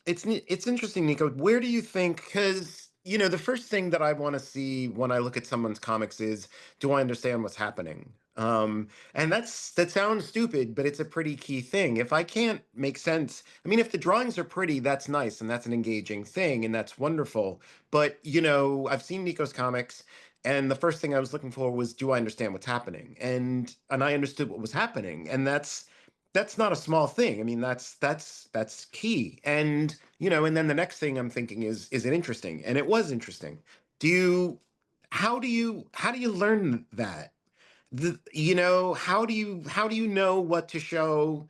it's interesting, Nico. Where do you think? Because the first thing that I want to see when I look at someone's comics is, do I understand what's happening? And that sounds stupid, but it's a pretty key thing. If I can't make sense, I mean, if the drawings are pretty, that's nice and that's an engaging thing and that's wonderful. But I've seen Nico's comics, and the first thing I was looking for was, do I understand what's happening? And I understood what was happening, and that's not a small thing. I mean, that's key. And then the next thing I'm thinking is it interesting? And it was interesting. Do you how do you learn that? How do you know what to show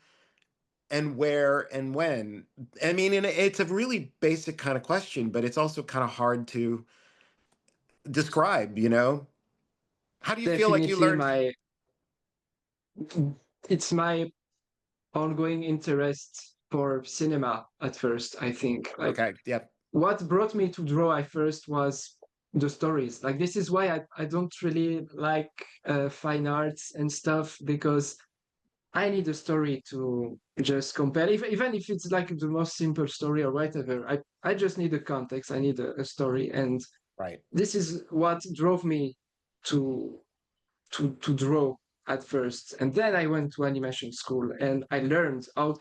and where and when? I mean, and it's a really basic kind of question, but it's also kind of hard to describe. How do you feel like you Definitely learned? my it's my ongoing interest for cinema at first, I think. Like Okay, yeah, what brought me to draw at first was the stories. Like this is why I don't really like fine arts and stuff, because I need a story to just compare. Even if it's like the most simple story or whatever, I just need a context. I need a story. And right. this is what drove me to to draw at first. And then I went to animation school and I learned how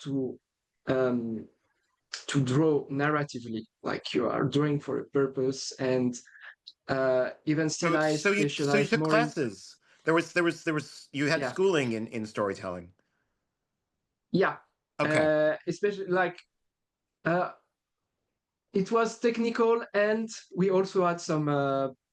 um, to draw narratively, like you are drawing for a purpose. And even still, So I so you so you specialize took more in, classes. There was you had yeah, schooling in storytelling. yeah, Okay. especially like uh, it was technical, and we also had some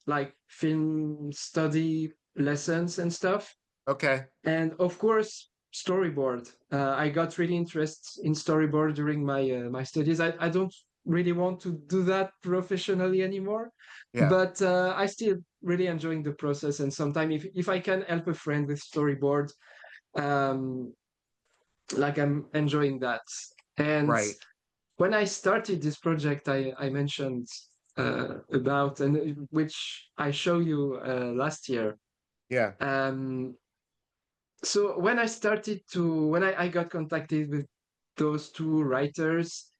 like film study lessons and stuff. Okay. And of course, storyboard. I got really interested in storyboard during my studies. I don't really want to do that professionally anymore, Yeah. but I still really enjoying the process. And sometimes if I can help a friend with storyboard, um, like I'm enjoying that. And Right. when I started this project, I mentioned about, and which I show you last year. Yeah. Um, so when I got contacted with those two writers,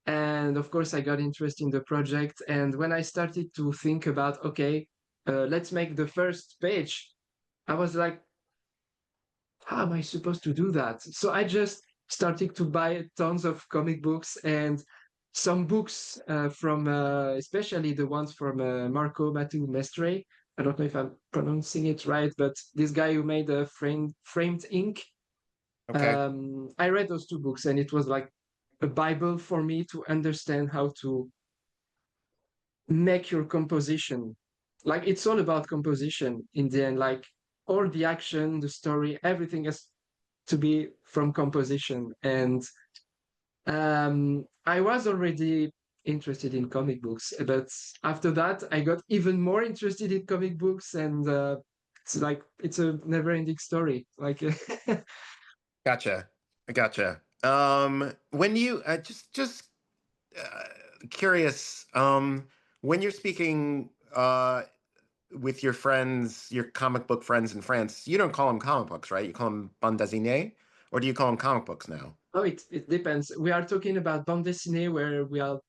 and of course I got interested in the project. And when I started to think about, okay, let's make the first page, I was like, how am I supposed to do that? So I just started to buy tons of comic books and some books from, especially the ones from Marco Matou Mestre. I don't know if I'm pronouncing it right, but this guy who made a framed ink. Okay. I read those two books, and it was like a Bible for me to understand how to make your composition. Like it's all about composition in the end. Like all the action, the story, everything has to be from composition. And I was already interested in comic books, but after that, I got even more interested in comic books, and it's like it's a never-ending story. Like Gotcha. I gotcha. When you just uh, curious, when you're speaking with your friends, your comic book friends in France, you don't call them comic books, right? You call them bande dessinée, or do you call them comic books now? oh, it depends. We are talking about bande dessinée, where we are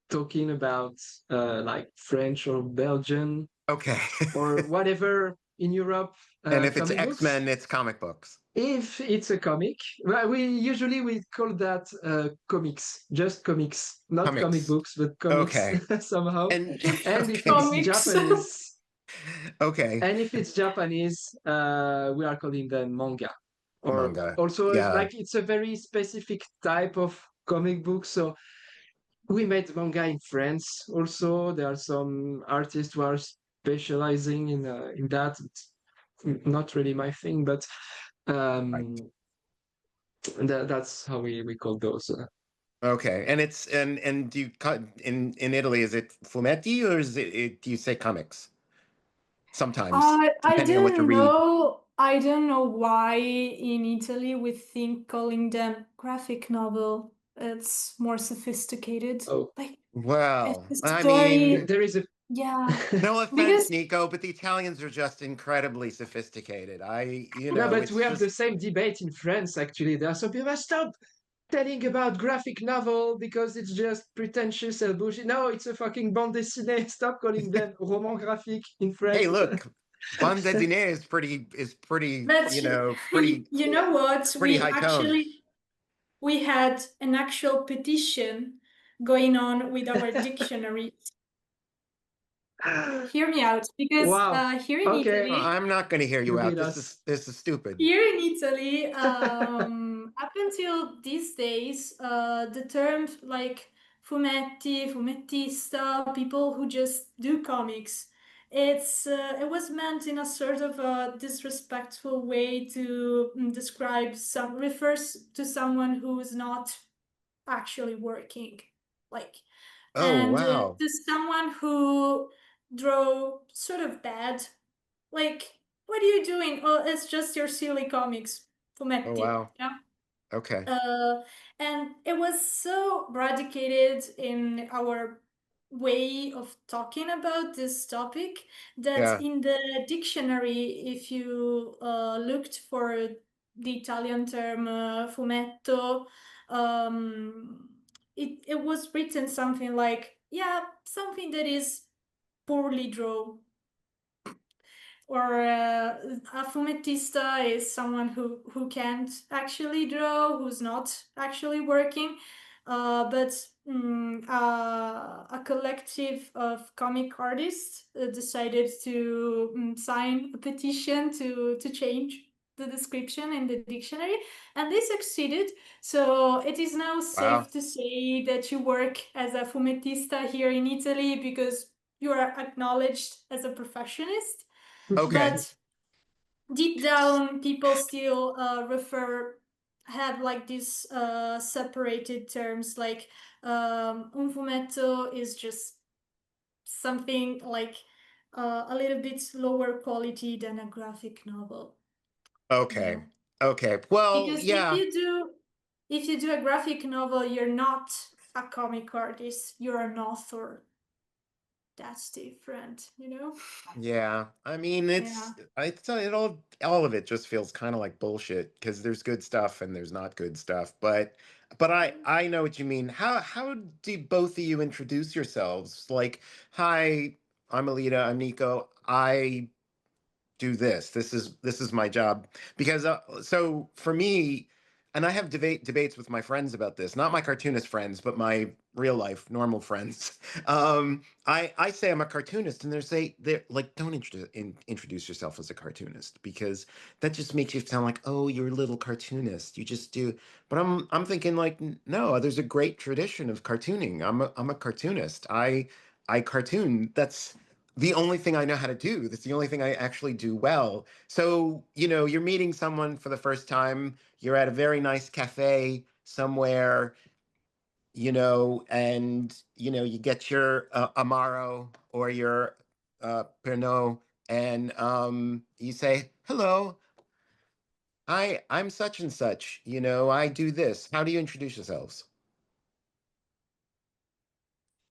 talking about like French or Belgian Okay. or whatever in Europe, And if it's comic books. X-Men, it's comic books. If it's a comic, well, we call that comics, just comics, not comic Comics. books, but comics Okay. somehow. And And if okay. it's Comics. Japanese, Okay. and if it's Japanese, we are calling them manga. Or Manga. also Yeah. like it's a very specific type of comic book. So we made manga in France also. There are some artists who are specializing in that. It's not really my thing, but Right. that's how we call those. Okay, and it's and do you in Italy, is it fumetti or is do you say comics? Sometimes, I depending on what you don't read. know. I don't know why in Italy we think calling them graphic novel. It's more sophisticated. Oh, Like it's Well, a I story. mean, there is a Yeah, no offense, because Nico, but the Italians are just incredibly sophisticated. no, but It's we have the just, same debate in France. Actually, there are some people that stop telling about graphic novel because it's just pretentious and bullshit. No, it's a fucking bande dessinée. Stop calling them roman graphique in hey, France. look, bande dessinée is pretty, but you know what? pretty high tone. We had an actual petition going on with our dictionary. Hear me out, because Wow. here in Okay, Italy, I'm not going to hear you you out. beat us. This is stupid. here in Italy, up until these days, the term like fumetti, fumettista, people who just do comics, it was meant in a sort of a disrespectful way to describe refers to someone who is not actually working, like, Oh, and wow. to someone who draw sort of bad, like, what are you doing? Oh, it's just your silly comics, Oh, fumetti. wow. Yeah. Okay. And it was so radicated in our way of talking about this topic that Yeah. in the dictionary, if you looked for the Italian term fumetto, it was written something like, yeah, something that is poorly drawn, or a fumettista is someone who can't actually draw, who's not actually working, but a collective of comic artists decided to sign a petition to change the description in the dictionary, and they succeeded. So it is now Wow. safe to say that you work as a fumettista here in Italy because you are acknowledged as a professionist. Okay. But deep down, people still have like these separated terms, like un fumetto is just something like a little bit lower quality than a graphic novel, you Okay. know. Okay. Well, Because yeah. if you do a graphic novel, you're not a comic artist, you're an author. That's different, you know. Yeah. I mean, Yeah. all of it just feels kind of like bullshit because there's good stuff and there's not good stuff. But I know what you mean. How do both of you introduce yourselves? Like, hi, I'm Alida, I'm Nico. I do this. This is my job. Because so for me, and I have debates with my friends about this, not my cartoonist friends, but my real life normal friends. I say I'm a cartoonist, and they're like, don't introduce yourself as a cartoonist because that just makes you sound like, oh, you're a little cartoonist. You just do. But I'm thinking like, no, there's a great tradition of cartooning. I'm a cartoonist. I cartoon. That's the only thing I know how to do. That's the only thing I actually do well. So, you're meeting someone for the first time, you're at a very nice cafe somewhere, and, you get your Amaro or your Pernod, and you say, hello, I'm such and such, I do this. How do you introduce yourselves?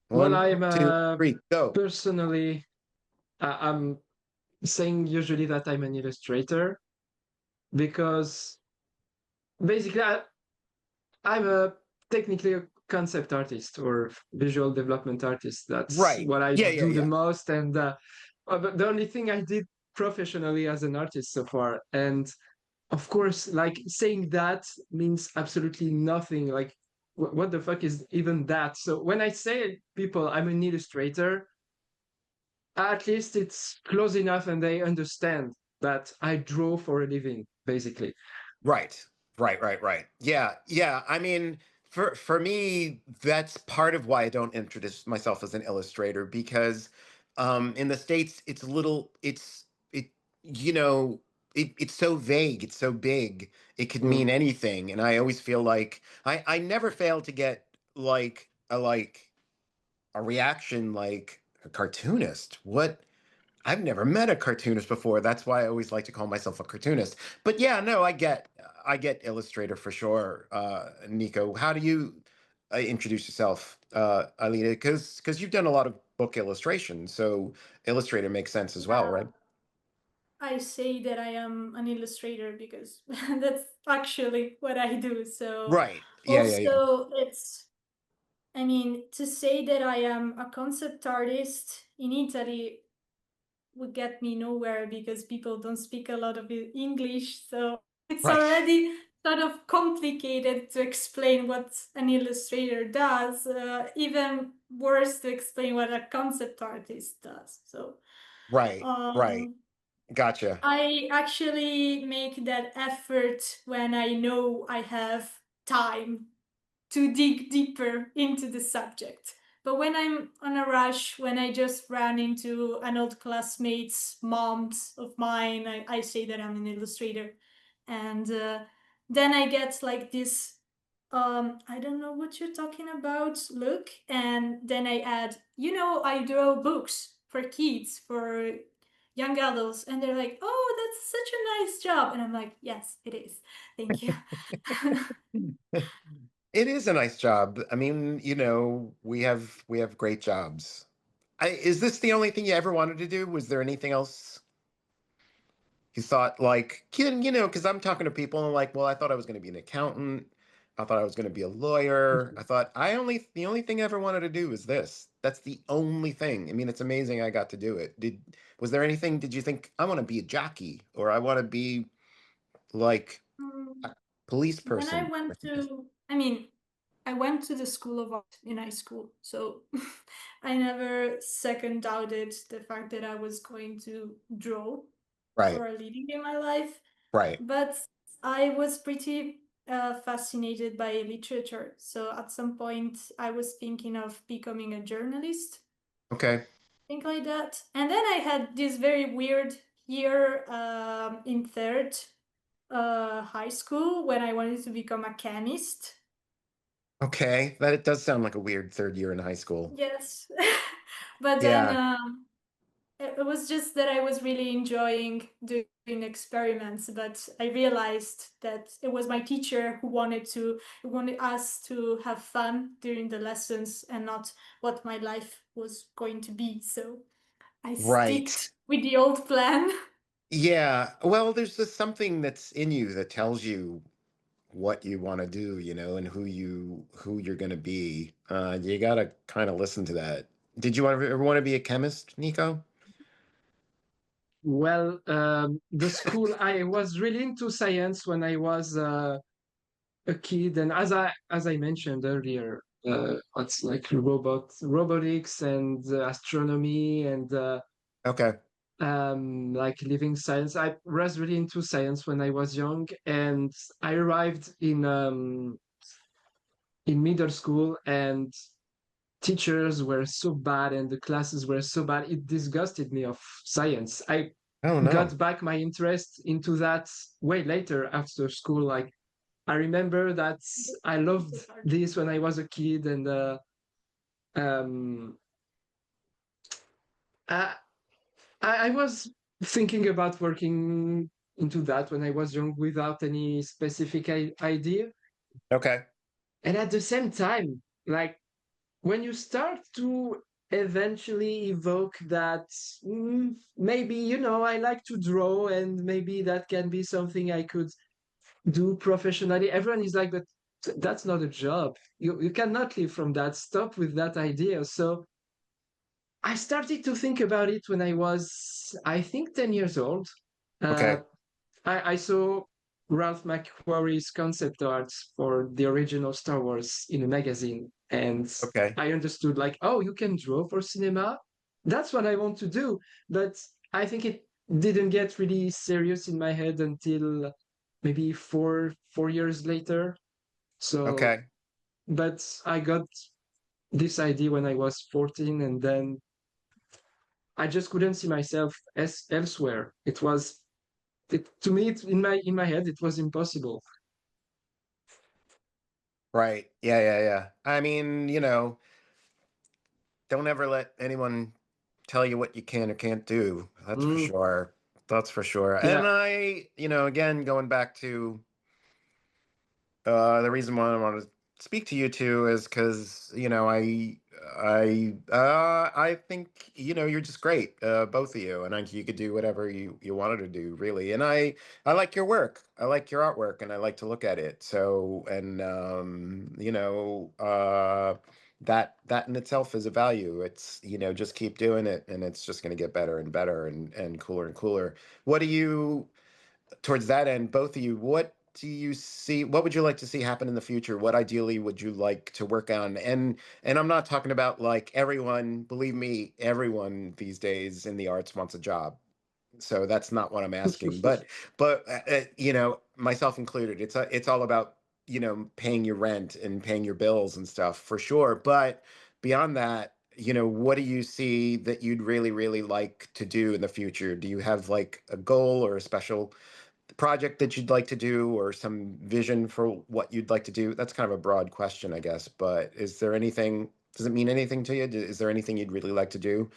Well, One, I'm two, three, go. personally, I'm saying usually that I'm an illustrator because basically I'm a technically a concept artist or visual development artist. That's Right. what I Yeah, yeah, do the yeah. most, and but the only thing I did professionally as an artist so far. And of course, like saying that means absolutely nothing. Like, what the fuck is even that? So when I say people I'm an illustrator, at least it's close enough and they understand that I draw for a living, basically. Right. Right, right, right. Yeah, yeah. I mean, For me, that's part of why I don't introduce myself as an illustrator, because in the States it's a little it you know it's so vague, it's so big, it could mean Mm. anything, and I always feel like I never fail to get like a reaction like a cartoonist. What? I've never met a cartoonist before. That's why I always like to call myself a cartoonist. But yeah, no, I get illustrator for sure. Nico, how do you introduce yourself, Alida? Because you've done a lot of book illustrations, so illustrator makes sense as well, right? Yeah, I say that I am an illustrator because that's actually what I do. So Right. Yeah, yeah, yeah. also it's, I mean, to say that I am a concept artist in Italy would get me nowhere because people don't speak a lot of English. So it's Right. already sort of complicated to explain what an illustrator does, even worse to explain what a concept artist does. So Right. Right. um, Gotcha. I actually make that effort when I know I have time to dig deeper into the subject. But when I'm on a rush, when I just ran into an old classmate's mom's of mine, I say that I'm an illustrator. And then I get like this, I don't know what you're talking about, look. And then I add, I draw books for kids, for young adults. And they're like, oh, that's such a nice job. And I'm like, yes, it is. Thank you. It is a nice job. I mean, we have great jobs. Is this the only thing you ever wanted to do? Was there anything else you thought, like, because I'm talking to people and like, well, I thought I was going to be an accountant. I thought I was going to be a lawyer. I thought the only thing I ever wanted to do is this. That's the only thing. I mean, it's amazing I got to do it. Was there anything, did you think I want to be a jockey or I want to be like a Mm, police when I person? went to, I mean, I went to the School of Art in high school, so I never second doubted the fact that I was going to draw Right, for a living in my life. right. But I was pretty fascinated by literature. So at some point, I was thinking of becoming a journalist, Okay. thing like that. And then I had this very weird year in third high school when I wanted to become a chemist. Okay. That it does sound like a weird third year in high school. Yes. But then Yeah. it was just that I was really enjoying doing experiments, but I realized that it was my teacher who wanted us to have fun during the lessons and not what my life was going to be. So I Right. sticked with the old plan. Yeah. Well, there's just something that's in you that tells you what you want to do, and who you're going to be. You got to kind of listen to that. Did you ever want to be a chemist, Nico? Well, the school, I was really into science when I was a kid, and as I mentioned earlier, it's like robotics and astronomy and Okay. like living science. I was really into science when I was young, and I arrived in middle school, and teachers were so bad, and the classes were so bad. It disgusted me of science. I Oh no. got back my interest into that way later after school. Like I remember that I loved this when I was a kid, and um, I, I was thinking about working into that when I was young without any specific idea. Okay. And at the same time, like when you start to eventually evoke that maybe, I like to draw and maybe that can be something I could do professionally, everyone is like, but that's not a job. You cannot live from that. Stop with that idea. So I started to think about it when I was, I think, 10 years old. Uh, Okay. I saw Ralph McQuarrie's concept art for the original Star Wars in a magazine. And Okay. I understood, like, oh, you can draw for cinema? That's what I want to do. But I think it didn't get really serious in my head until maybe four years later. So Okay. but I got this idea when I was 14, and then I just couldn't see myself as elsewhere. It was to me, in my head, it was impossible. Right. Yeah. I mean, don't ever let anyone tell you what you can or can't do. That's for Mm, sure. That's for sure. yeah. And again, going back to the reason why I want to speak to you two is because I think you're just great, both of you, and I think you could do whatever you wanted to do, really. And I like your work. I like your artwork, and I like to look at it. So, and that in itself is a value. It's just keep doing it, and it's just going to get better and better and cooler and cooler. What do you? Towards that end, both of you, what would you like to see happen in the future? What ideally would you like to work on? And I'm not talking about like everyone, believe me, everyone these days in the arts wants a job. So that's not what I'm asking. But myself included, it's all about, paying your rent and paying your bills and stuff for sure. But beyond that, what do you see that you'd really, really like to do in the future? Do you have like a goal or a special project that you'd like to do or some vision for what you'd like to do? That's kind of a broad question, I guess, but does it mean anything to you? Is there anything you'd really like to do?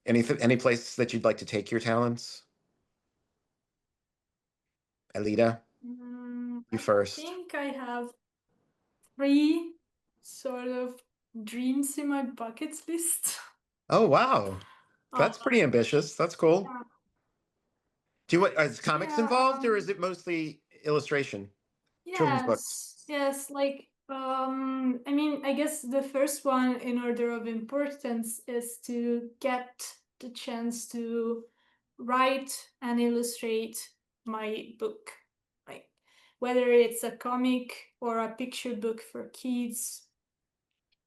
Any place that you'd like to take your talents? Alida, you I first. think I have 3 sort of dreams in my bucket list. Oh, wow. Uh, That's pretty ambitious. That's cool. Is comics yeah, involved or is it mostly illustration? Children's books. yes, like I mean, I guess the first one in order of importance is to get the chance to write and illustrate my book. Like whether it's a comic or a picture book for kids.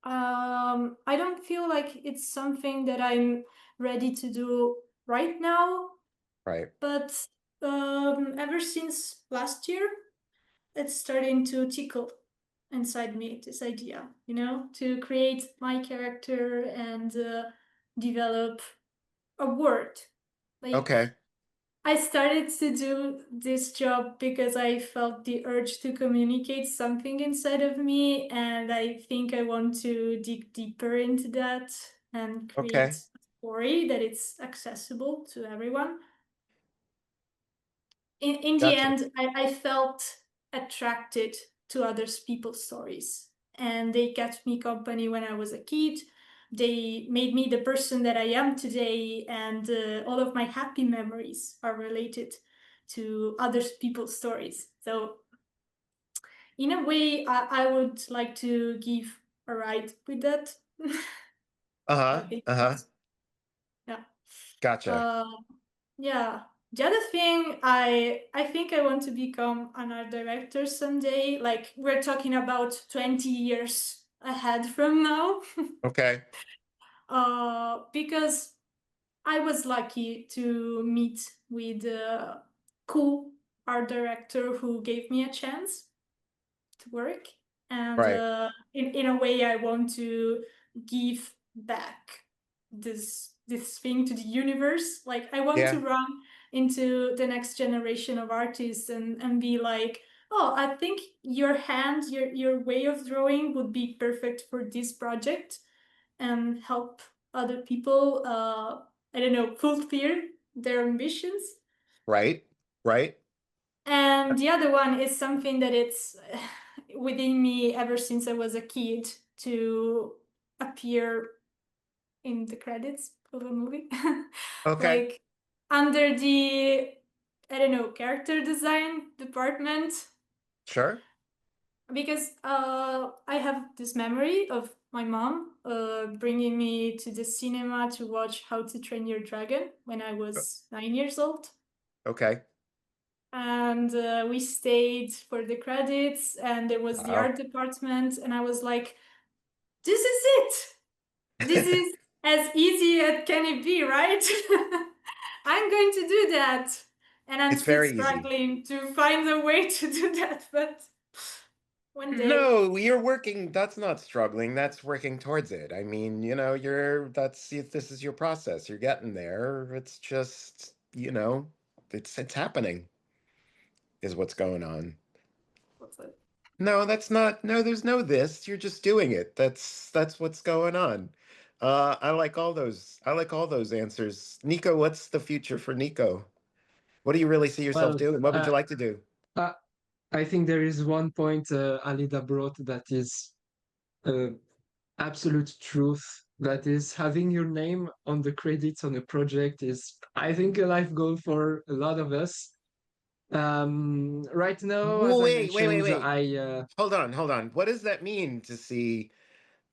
I don't feel like it's something that I'm ready to do right now, Right. but ever since last year, it's starting to tickle inside me, this idea, to create my character and develop a word. Like, Okay. I started to do this job because I felt the urge to communicate something inside of me, and I think I want to dig deeper into that and create Okay. a story that it's accessible to everyone. In the Gotcha. end, I felt attracted to other people's stories, and they kept me company when I was a kid. They made me the person that I am today, and all of my happy memories are related to other people's stories. So, in a way, I would like to give a ride with that. I Uh-huh. think Uh-huh. that's, yeah. Gotcha. Uh, Yeah. The other thing, I think I want to become an art director someday. Like we're talking about 20 years ahead from now. Okay. Because I was lucky to meet with a cool art director who gave me a chance to work. And Right. in a way, I want to give back this thing to the universe. Like I want Yeah. to run into the next generation of artists and be like, oh, I think your hand, your way of drawing would be perfect for this project and help other people. I don't know, fulfill their ambitions. Right. Right. And the other one is something that it's within me ever since I was a kid to appear in the credits of a movie. Okay. Like under the, I don't know, character design department. Sure. Because I have this memory of my mom bringing me to the cinema to watch How to Train Your Dragon when I was 9 years old. Okay. And we stayed for the credits, and there was the Wow. art department, and I was like, this is it. This is as easy as can it be, right? I'm going to do that. And I'm It's still very easy. struggling to find a way to do that, but One day. No, you're working. That's not struggling. That's working towards it. I mean, this is your process. You're getting there. It's just, it's happening is what's going on. What's it? No, that's not. No, there's no this. You're just doing it. That's what's going on. I like all those. I like all those answers. Nico, what's the future for Nico? What do you really see yourself Well, doing? What would you like to do? uh, I think there is one point Alida brought that is uh, absolute truth. That is having your name on the credits on a project is, I think, a life goal for a lot of us. Right now, as I Wait, wait, wait, mentioned, wait. I Hold on, hold on. What does that mean to see?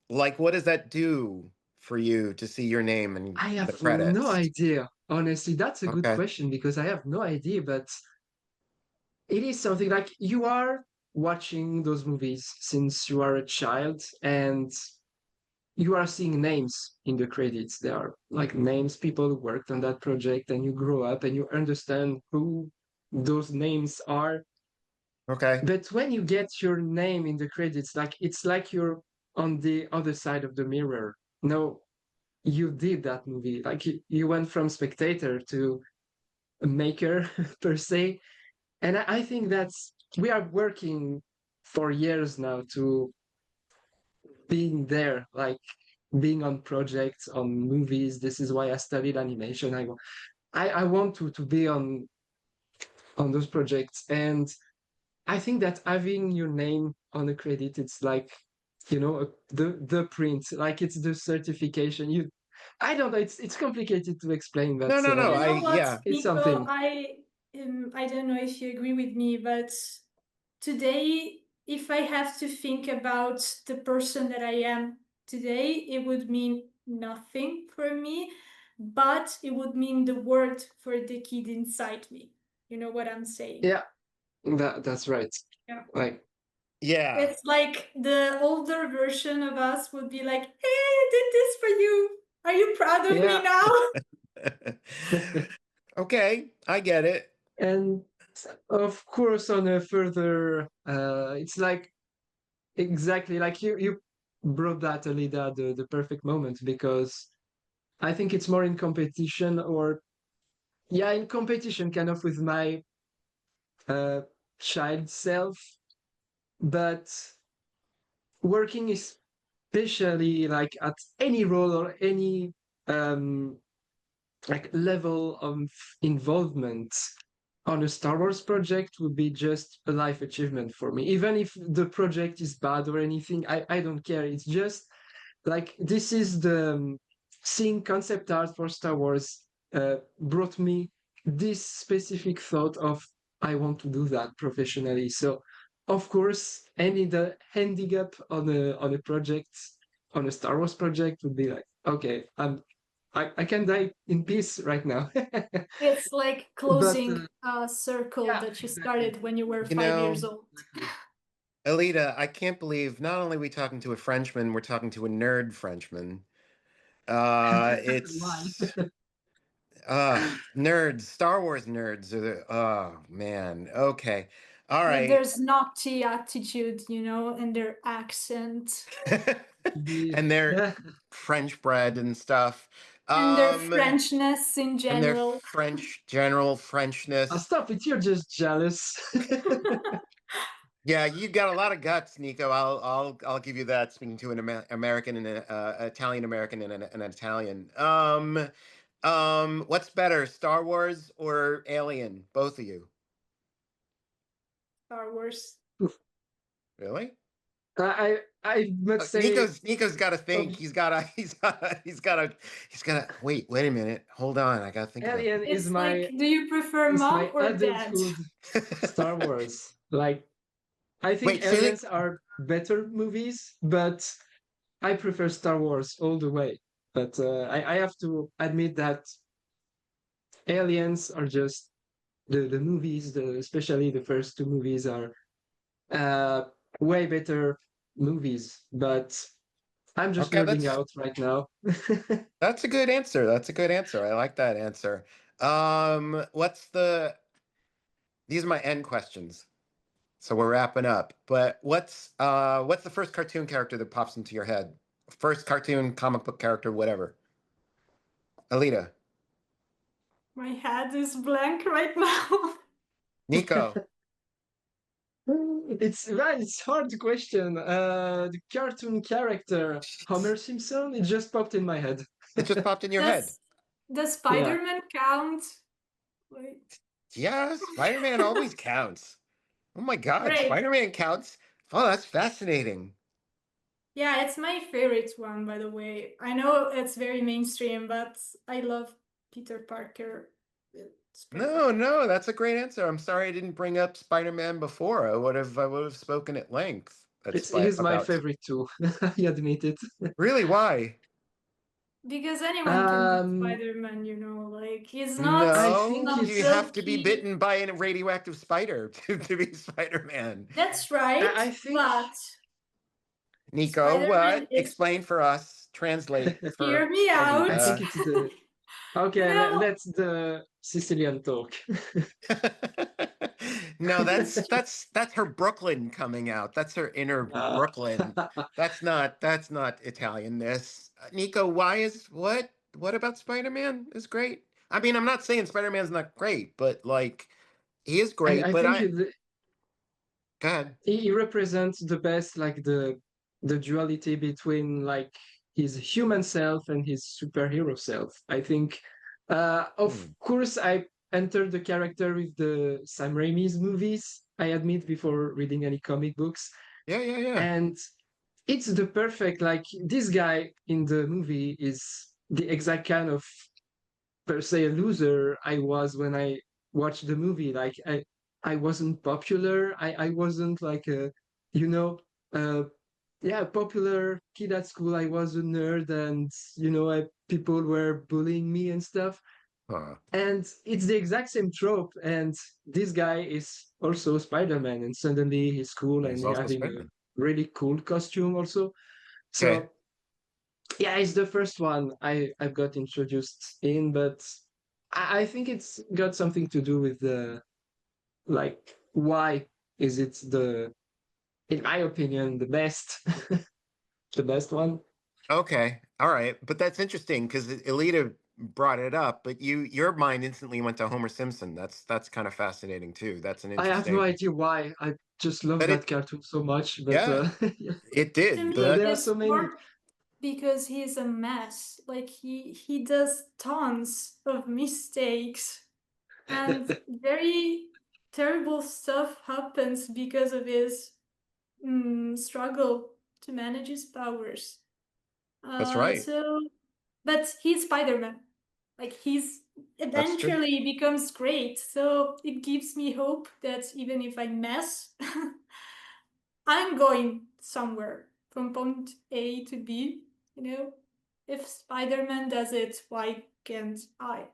Like, what does that do for you to see your name in I the have no credits? idea. Honestly, that's a good Okay. question because I have no idea, but it is something like you are watching those movies since you are a child and you are seeing names in the credits. There are like names, people who worked on that project, and you grow up and you understand who those names are. Okay. But when you get your name in the credits, like it's like you're on the other side of the mirror. No, you did that movie. Like you went from spectator to a maker per se. And I think that's we are working for years now to being there, like being on projects, on movies. This is why I studied animation. I want to be on those projects. And I think that having your name on the credit, it's like, the print, like it's the certification. I don't know, it's complicated to explain, but No, no, no. You know what, Yeah. it's Nico? something. I don't know if you agree with me, but today, if I have to think about the person that I am today, it would mean nothing for me, but it would mean the world for the kid inside me. You know what I'm saying? Yeah, that's right. Yeah. Like, Yeah. It's like the older version of us would be like, hey, I did this for you. Are you proud of me yeah. now? Okay, I get it. And of course, on a further, it's like exactly like you brought that, Alida, the perfect moment, because I think it's more in competition, or yeah, in competition kind of with my uh child self, but working especially like at any role or any um like level of involvement on a Star Wars project would be just a life achievement for me. Even if the project is bad or anything, I don't care. It's just like this is the seeing concept art for Star Wars brought me this specific thought of I want to do that professionally. So of course, ending up on a project, on a Star Wars project would be like, okay, I can die in peace right now. It's like But closing a circle yeah, that you exactly. started when you were You 5 years know, old. Alida, I can't believe not only are we talking to a Frenchman, we're talking to a nerd Frenchman. Why? It's nerds, Star Wars nerds are oh man. Okay. All With right. their snotty attitude, and their accent, And they're Yeah. French bred and stuff. and their Um Frenchness in and their general. general Frenchness. Stop it, you're just jealous. Yeah, you got a lot of guts, Nico. I'll give you that. Speaking to an American and an Italian American and an Italian. What's better, Star Wars or Alien? Both of you. Star Wars. Really? I must say, Nico's got to think. um, He's got to wait a minute. Hold on. I got to think about Alien It's like, do you prefer is mom my or dad? adulthood this. Star Wars. Like, I think Wait, say it. Aliens are better movies, but I prefer Star Wars all the way. But I have to admit that Aliens are just the movies, especially the first two movies are uh, way better movies. But I'm just Okay, nerding out right now. that's a good answer. That's a good answer. I like that answer. What's the These are my end questions. So we're wrapping up. But what's the first cartoon character that pops into your head? First cartoon, comic book character, whatever. Alida. My head is blank right now. Nico. It's hard question. The cartoon character Homer Simpson. It just popped in my head. It just popped in your head. Does Spider-Man count? Wait. Yeah, Spider-Man always counts. Oh my God, Great. Spider-Man counts. Oh, that's fascinating. Yeah, it's my favorite one, by the way. I know it's very mainstream, but I love Peter Parker. No, that's a great answer. I'm sorry I didn't bring up Spider-Man before. I would have spoken at length. It is my favorite too. I admit it. Really, why? Because anyone can be Spider-Man, you know, like he's not. I No, think not you have to be bulky. bitten by a radioactive spider to be Spider-Man. That's right. I think. But Nico, Spider-Man what? is... Explain for us. Translate for Hear me out. I think it's the. Okay, You know, let's the Sicilian talk. No, that's her Brooklyn coming out. That's her inner Brooklyn. That's not Italianness. Nico, what about Spider-Man is great? I mean, I'm not saying Spider-Man's not great, but like he is great, I but think go ahead. he represents the best, like the duality between like his human self and his superhero self. I think, of course, I entered the character with the Sam Raimi's movies. I admit before reading any comic books, Yeah. and it's the perfect, like this guy in the movie is the exact kind of per se a loser I was when I watched the movie. Like I wasn't popular. I wasn't like a, you know, uh, yeah, popular kid at school. I was a nerd, and people were bullying me and stuff. Huh. And it's the exact same trope. And this guy is also Spider-Man, and suddenly he's cool and He's he also having a Spider-Man. really cool costume also. Okay. So yeah, it's the first one I've got introduced in, but I think it's got something to do with the, like, why is it the, in my opinion, the best, the best one. Okay. All right. But that's interesting because Elita brought it up, but your mind instantly went to Homer Simpson. That's kind of fascinating too. That's an I have no interesting. idea why. I just love But that cartoon so much, but yeah, it to did. me, there are it's so many. more because he's a mess. Like he does tons of mistakes, and very terrible stuff happens because of his struggle to manage his powers. That's right. But he's Spider-Man. Like he's That's true. eventually becomes great. So it gives me hope that even if I mess, I'm going somewhere from point A to B. You know, if Spider-Man does it, why can't I?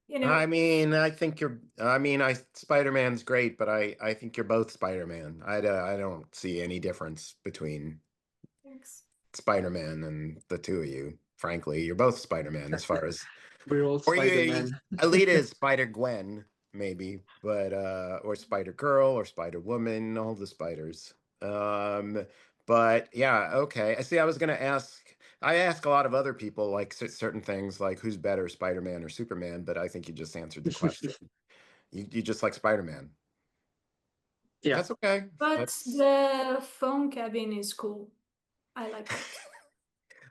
You know. I mean, Spider-Man's great, but I think you're both Spider-Man. I don't see any difference between Thanks. Spider-Man and the two of you. Frankly, you're both Spider-Man as far as We're all or Spider-Man. Alita is Spider-Gwen, maybe, but or Spider-Girl or Spider-Woman, all the spiders. But yeah, okay. I see. I ask a lot of other people like certain things like who's better, Spider-Man or Superman, but I think you just answered the question. You just like Spider-Man. Yeah. That's okay. But the phone cabin is cool. I like it.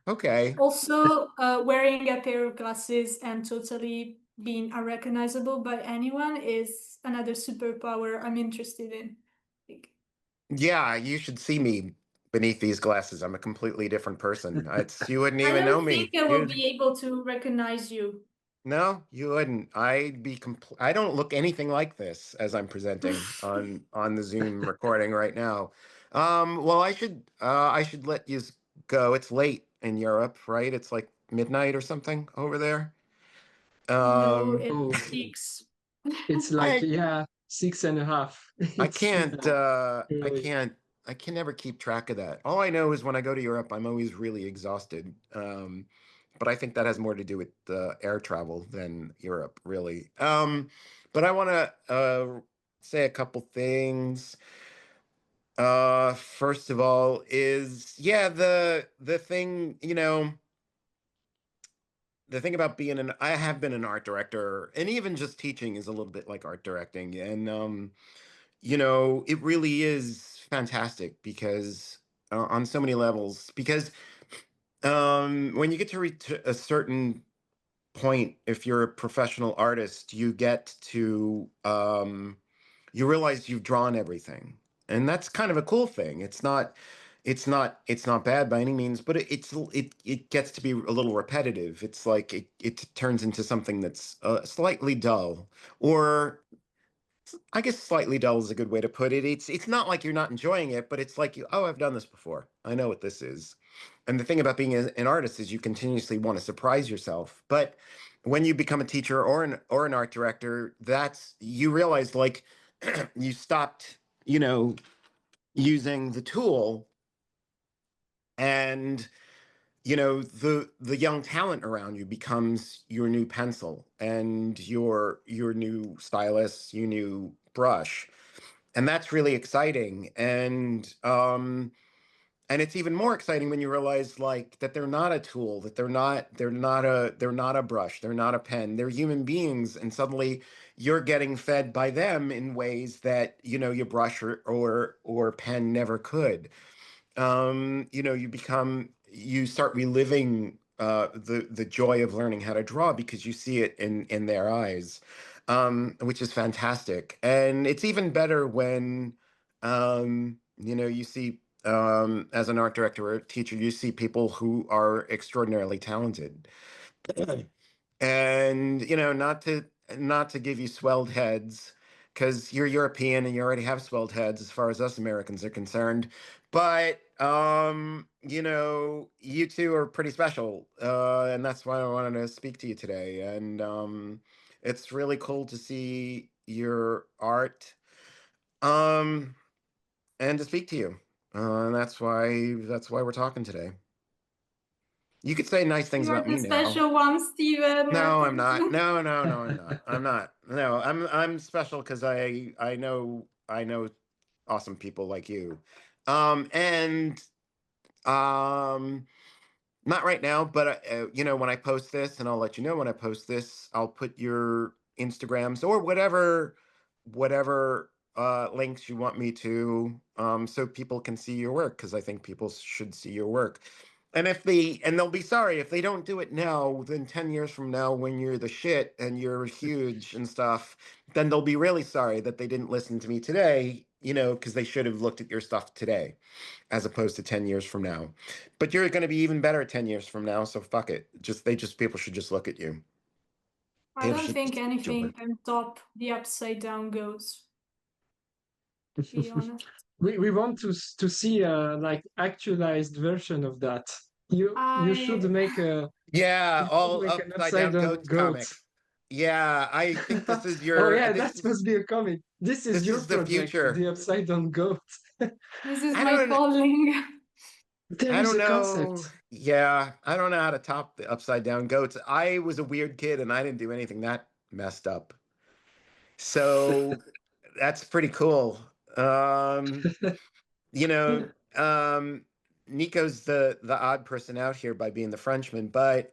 Okay. Also, wearing a pair of glasses and totally being unrecognizable by anyone is another superpower I'm interested in. Yeah, you should see me beneath these glasses. I'm a completely different person. You wouldn't I even know don't me. think I will be able to recognize you. No, you wouldn't. I don't look anything like this as I'm presenting on the Zoom recording right now. Well, I should let you go. It's late in Europe, right? It's like midnight or something over there. No, Um, Oh, it's 6. it's like, I yeah, 6.5. I It's can't early. I can never keep track of that. All I know is when I go to Europe, I'm always really exhausted. But I think that has more to do with air travel than Europe, really. But I want to say a couple things. First of all is, yeah, the thing, the thing about being I have been an art director, and even just teaching is a little bit like art directing. And it really is fantastic because on so many levels, because when you get to reach a certain point, if you're a professional artist, you get to you realize you've drawn everything, and that's kind of a cool thing. It's not bad by any means, but it gets to be a little repetitive. It's like it turns into something that's slightly dull, or I guess slightly dull is a good way to put it. It's not like you're not enjoying it, but it's like oh, I've done this before. I know what this is. And the thing about being an artist is you continuously want to surprise yourself. But when you become a teacher or an art director, that's you realize like you stopped, using the tool, and the young talent around you becomes your new pencil and your new stylus, your new brush. And that's really exciting. And it's even more exciting when you realize like that they're not a tool, that they're not a brush, they're not a pen, they're human beings, and suddenly you're getting fed by them in ways that your brush or pen never could. You start reliving the joy of learning how to draw because you see it in their eyes, which is fantastic. And it's even better when you see, as an art director or a teacher, you see people who are extraordinarily talented. And not to give you swelled heads, because you're European and you already have swelled heads as far as us Americans are concerned. But you two are pretty special, and that's why I wanted to speak to you today. And it's really cool to see your art, um, and to speak to you. And that's why we're talking today. You could say nice things You're about the me now. special one, Steven. No, I'm Thank not. you. No, no, no, I'm not. I'm not. No, I'm special because I know awesome people like you. And um not right now, but when I post this, and I'll let you know when I post this, I'll put your Instagrams or whatever links you want me to, so people can see your work, because I think people should see your work. And they'll be sorry if they don't do it now, then 10 years from now when you're the shit and you're huge and stuff, then they'll be really sorry that they didn't listen to me today, because they should have looked at your stuff today as opposed to 10 years from now. But you're going to be even better 10 years from now, so fuck it. People should just look at you. I People don't should think just enjoy. anything can top the upside down ghost, to be honest. We want to see a like actualized version of that. You should I make a Yeah, you should all make an upside upside down down goats goat. comic. Yeah, I think this is Oh your yeah, this that is must be a comic. This is this your is the project, future. the upside down goat. this is I my don't calling. There I is don't a know. concept. Yeah, I don't know how to top the upside down goats. I was a weird kid and I didn't do anything that messed up. So that's pretty cool. You know, Nico's the odd person out here by being the Frenchman, but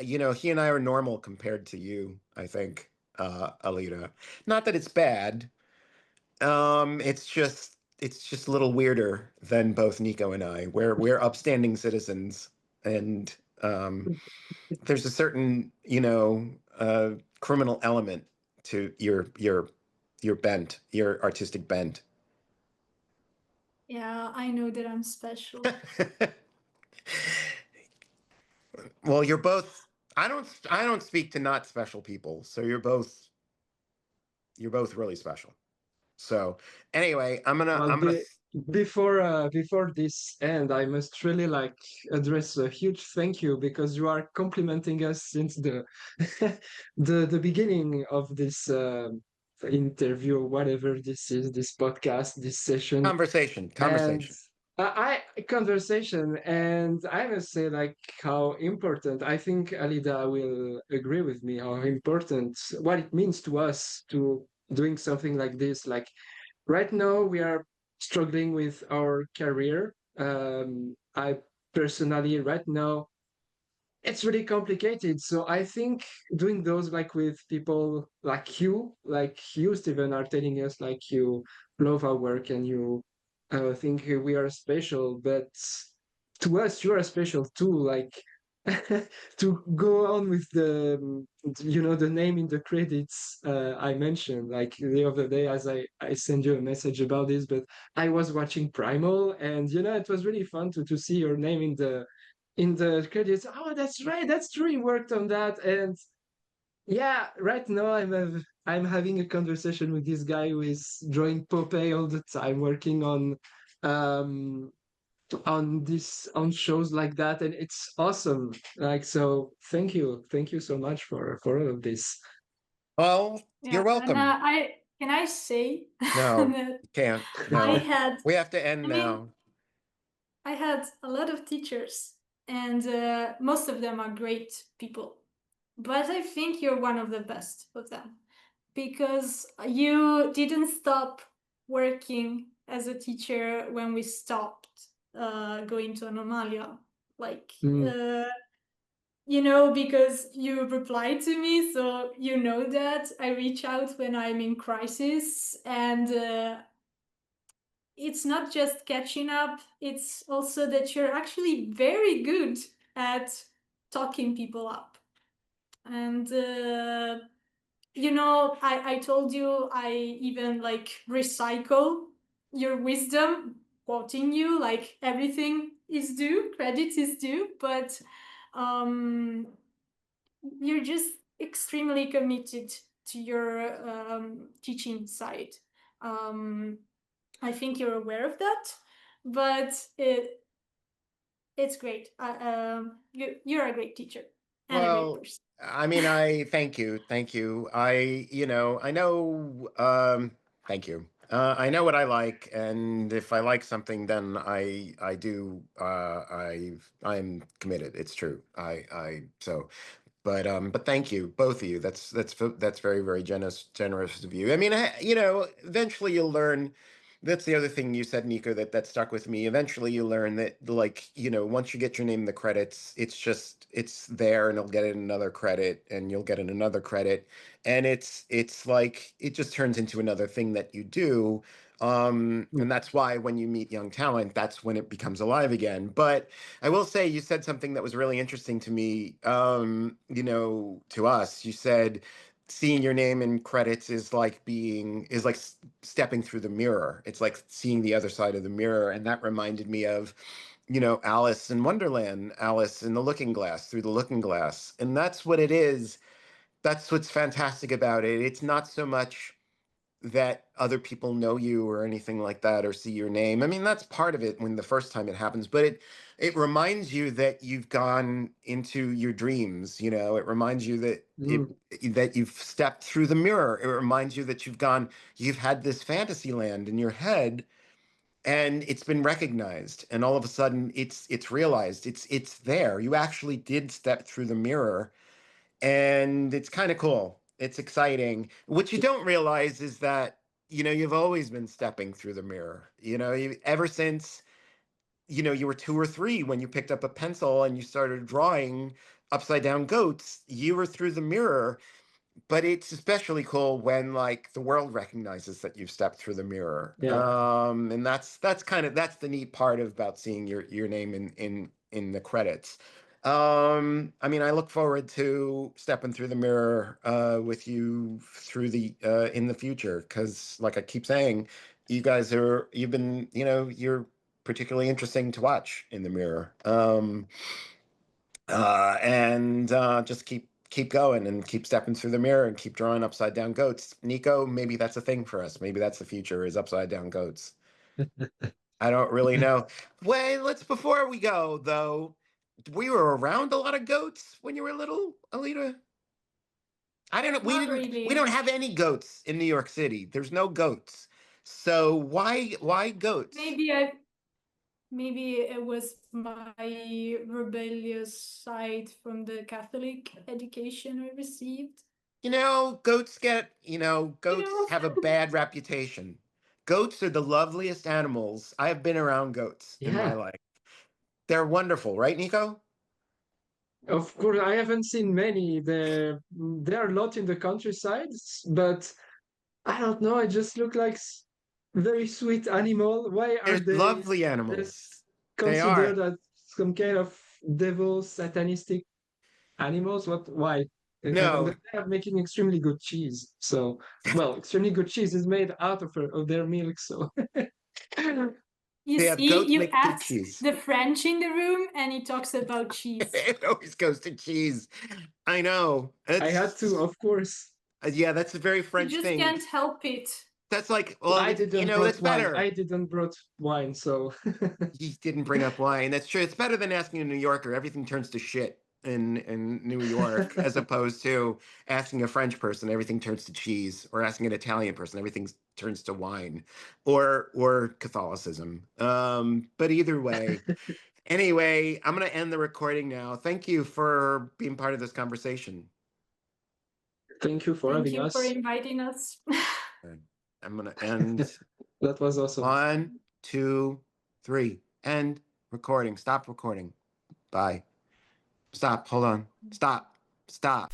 he and I are normal compared to you, I think, Alida. Not that it's bad. It's just a little weirder than both Nico and I. We're upstanding citizens, and there's a certain, criminal element to your bent, your artistic bent. Yeah, I know that I'm special. Well, you're both. I don't speak to not special people, so you're both really special. So anyway, I'm gonna Well, I'm gonna. before this end, I must really like address a huge thank you because you are complimenting us since the the beginning of this interview, whatever this is, this podcast, this session, Conversation, and conversation. conversation, and I must say like how important. I think Alida will agree with me how important what it means to us to doing something like this, like right now we are struggling with our career. I personally, right now, it's really complicated. So I think doing those like with people like you, Stephen, are telling us like you love our work and you think we are special, but to us, you are special too. Like to go on with the name in the credits I mentioned, like the other day, as I sent you a message about this, but I was watching Primal, and it was really fun to see your name in the credits. Oh, that's right, that's true. He worked on that, and yeah, right now I'm having a conversation with this guy who is drawing Popeye all the time, working um on shows like that, and it's awesome. Like, so thank you so much for all of this. Well, Yeah, you're and welcome. I say No, that you can't. I No, had, we have to end I mean, now. I had a lot of teachers, and most of them are great people. But I think you're one of the best of them because you didn't stop working as a teacher when we stopped going to Anomalia. Like, Mm, because you reply to me, so you know that I reach out when I'm in crisis, and it's not just catching up, it's also that you're actually very good at talking people up. And I told you I even like recycle your wisdom, quoting you, like everything is due, credit is due, but um you're just extremely committed to your teaching side. um I think you're aware of that, but it's great. You're a great teacher and a great Well, person. I mean, I thank you. Thank you. I know, thank you. I know what I like, and if I like something, then I do, I'm committed. It's true. But thank you, both of you. That's very, very generous of you. I mean, eventually you'll learn. That's the other thing you said, Nico, that stuck with me. Eventually you learn that, like, once you get your name in the credits, it's there, and you'll get in another credit, and you'll get in another credit, and it's like it just turns into another thing that you do. mm, And that's why when you meet young talent, that's when it becomes alive again. But I will say you said something that was really interesting to me, to us. You said seeing your name in credits is like stepping through the mirror. It's like seeing the other side of the mirror. And that reminded me of, Alice in Wonderland, Alice in the Looking Glass, through the Looking Glass. And that's what it is. That's what's fantastic about it. It's not so much that other people know you or anything like that, or see your name. I mean, that's part of it when the first time it happens, but it reminds you that you've gone into your dreams. It reminds you mm, that you've stepped through the mirror. It reminds you that you've had this fantasy land in your head, and it's been recognized, and all of a sudden it's realized, it's there. You actually did step through the mirror, and it's kind of cool. It's exciting. What you don't realize is that, you've always been stepping through the mirror. Ever since, you were 2 or 3, when you picked up a pencil and you started drawing upside down goats, you were through the mirror. But it's especially cool when, like, the world recognizes that you've stepped through the mirror. yeah. And that's the neat part about seeing your name in the credits. I mean, I look forward to stepping through the mirror with you through the in the future, because, like I keep saying, you're particularly interesting to watch in the mirror. And just keep going, and keep stepping through the mirror, and keep drawing upside down goats. Nico, maybe that's a thing for us. Maybe that's the future, is upside down goats. I don't really know. Wait, before we go though, we were around a lot of goats when you were little, Alida. I don't know. Not We really. don't have any goats in New York City. There's no goats. So why goats? Maybe it was my rebellious side from the Catholic education I received. Goats You have a bad reputation. Goats are the loveliest animals. I have been around goats in my Yeah, life. They're wonderful, right, Nico? of course. I haven't seen many. There are a lot in the countryside, but I don't know. I just look like very sweet animal. Why are They're they lovely just animals. They are. considered as some kind of devil, satanistic animals? What? Why? And No, they are making extremely good cheese. So, well, extremely good cheese is made out of their milk. So, You they have see, goats you make good ask cheese. the French in the room, and he talks about cheese. It always goes to cheese. I know. I had to, It's of course. yeah, that's a very You French just thing. can't help it. That's like, Well, well, I didn't that's brought wine. better. I didn't brought wine, so He didn't bring up wine. That's true. It's better than asking a New Yorker. Everything turns to shit in New York, as opposed to asking a French person, everything turns to cheese, or asking an Italian person, everything turns to wine, or Catholicism. But either way, anyway, I'm gonna end the recording now. Thank you for being part of this conversation. thank you for Thank having you for us. inviting us. I'm gonna end. That was awesome. 1, 2, 3. End recording. Stop recording. Bye. Stop. Hold on. Stop. Stop.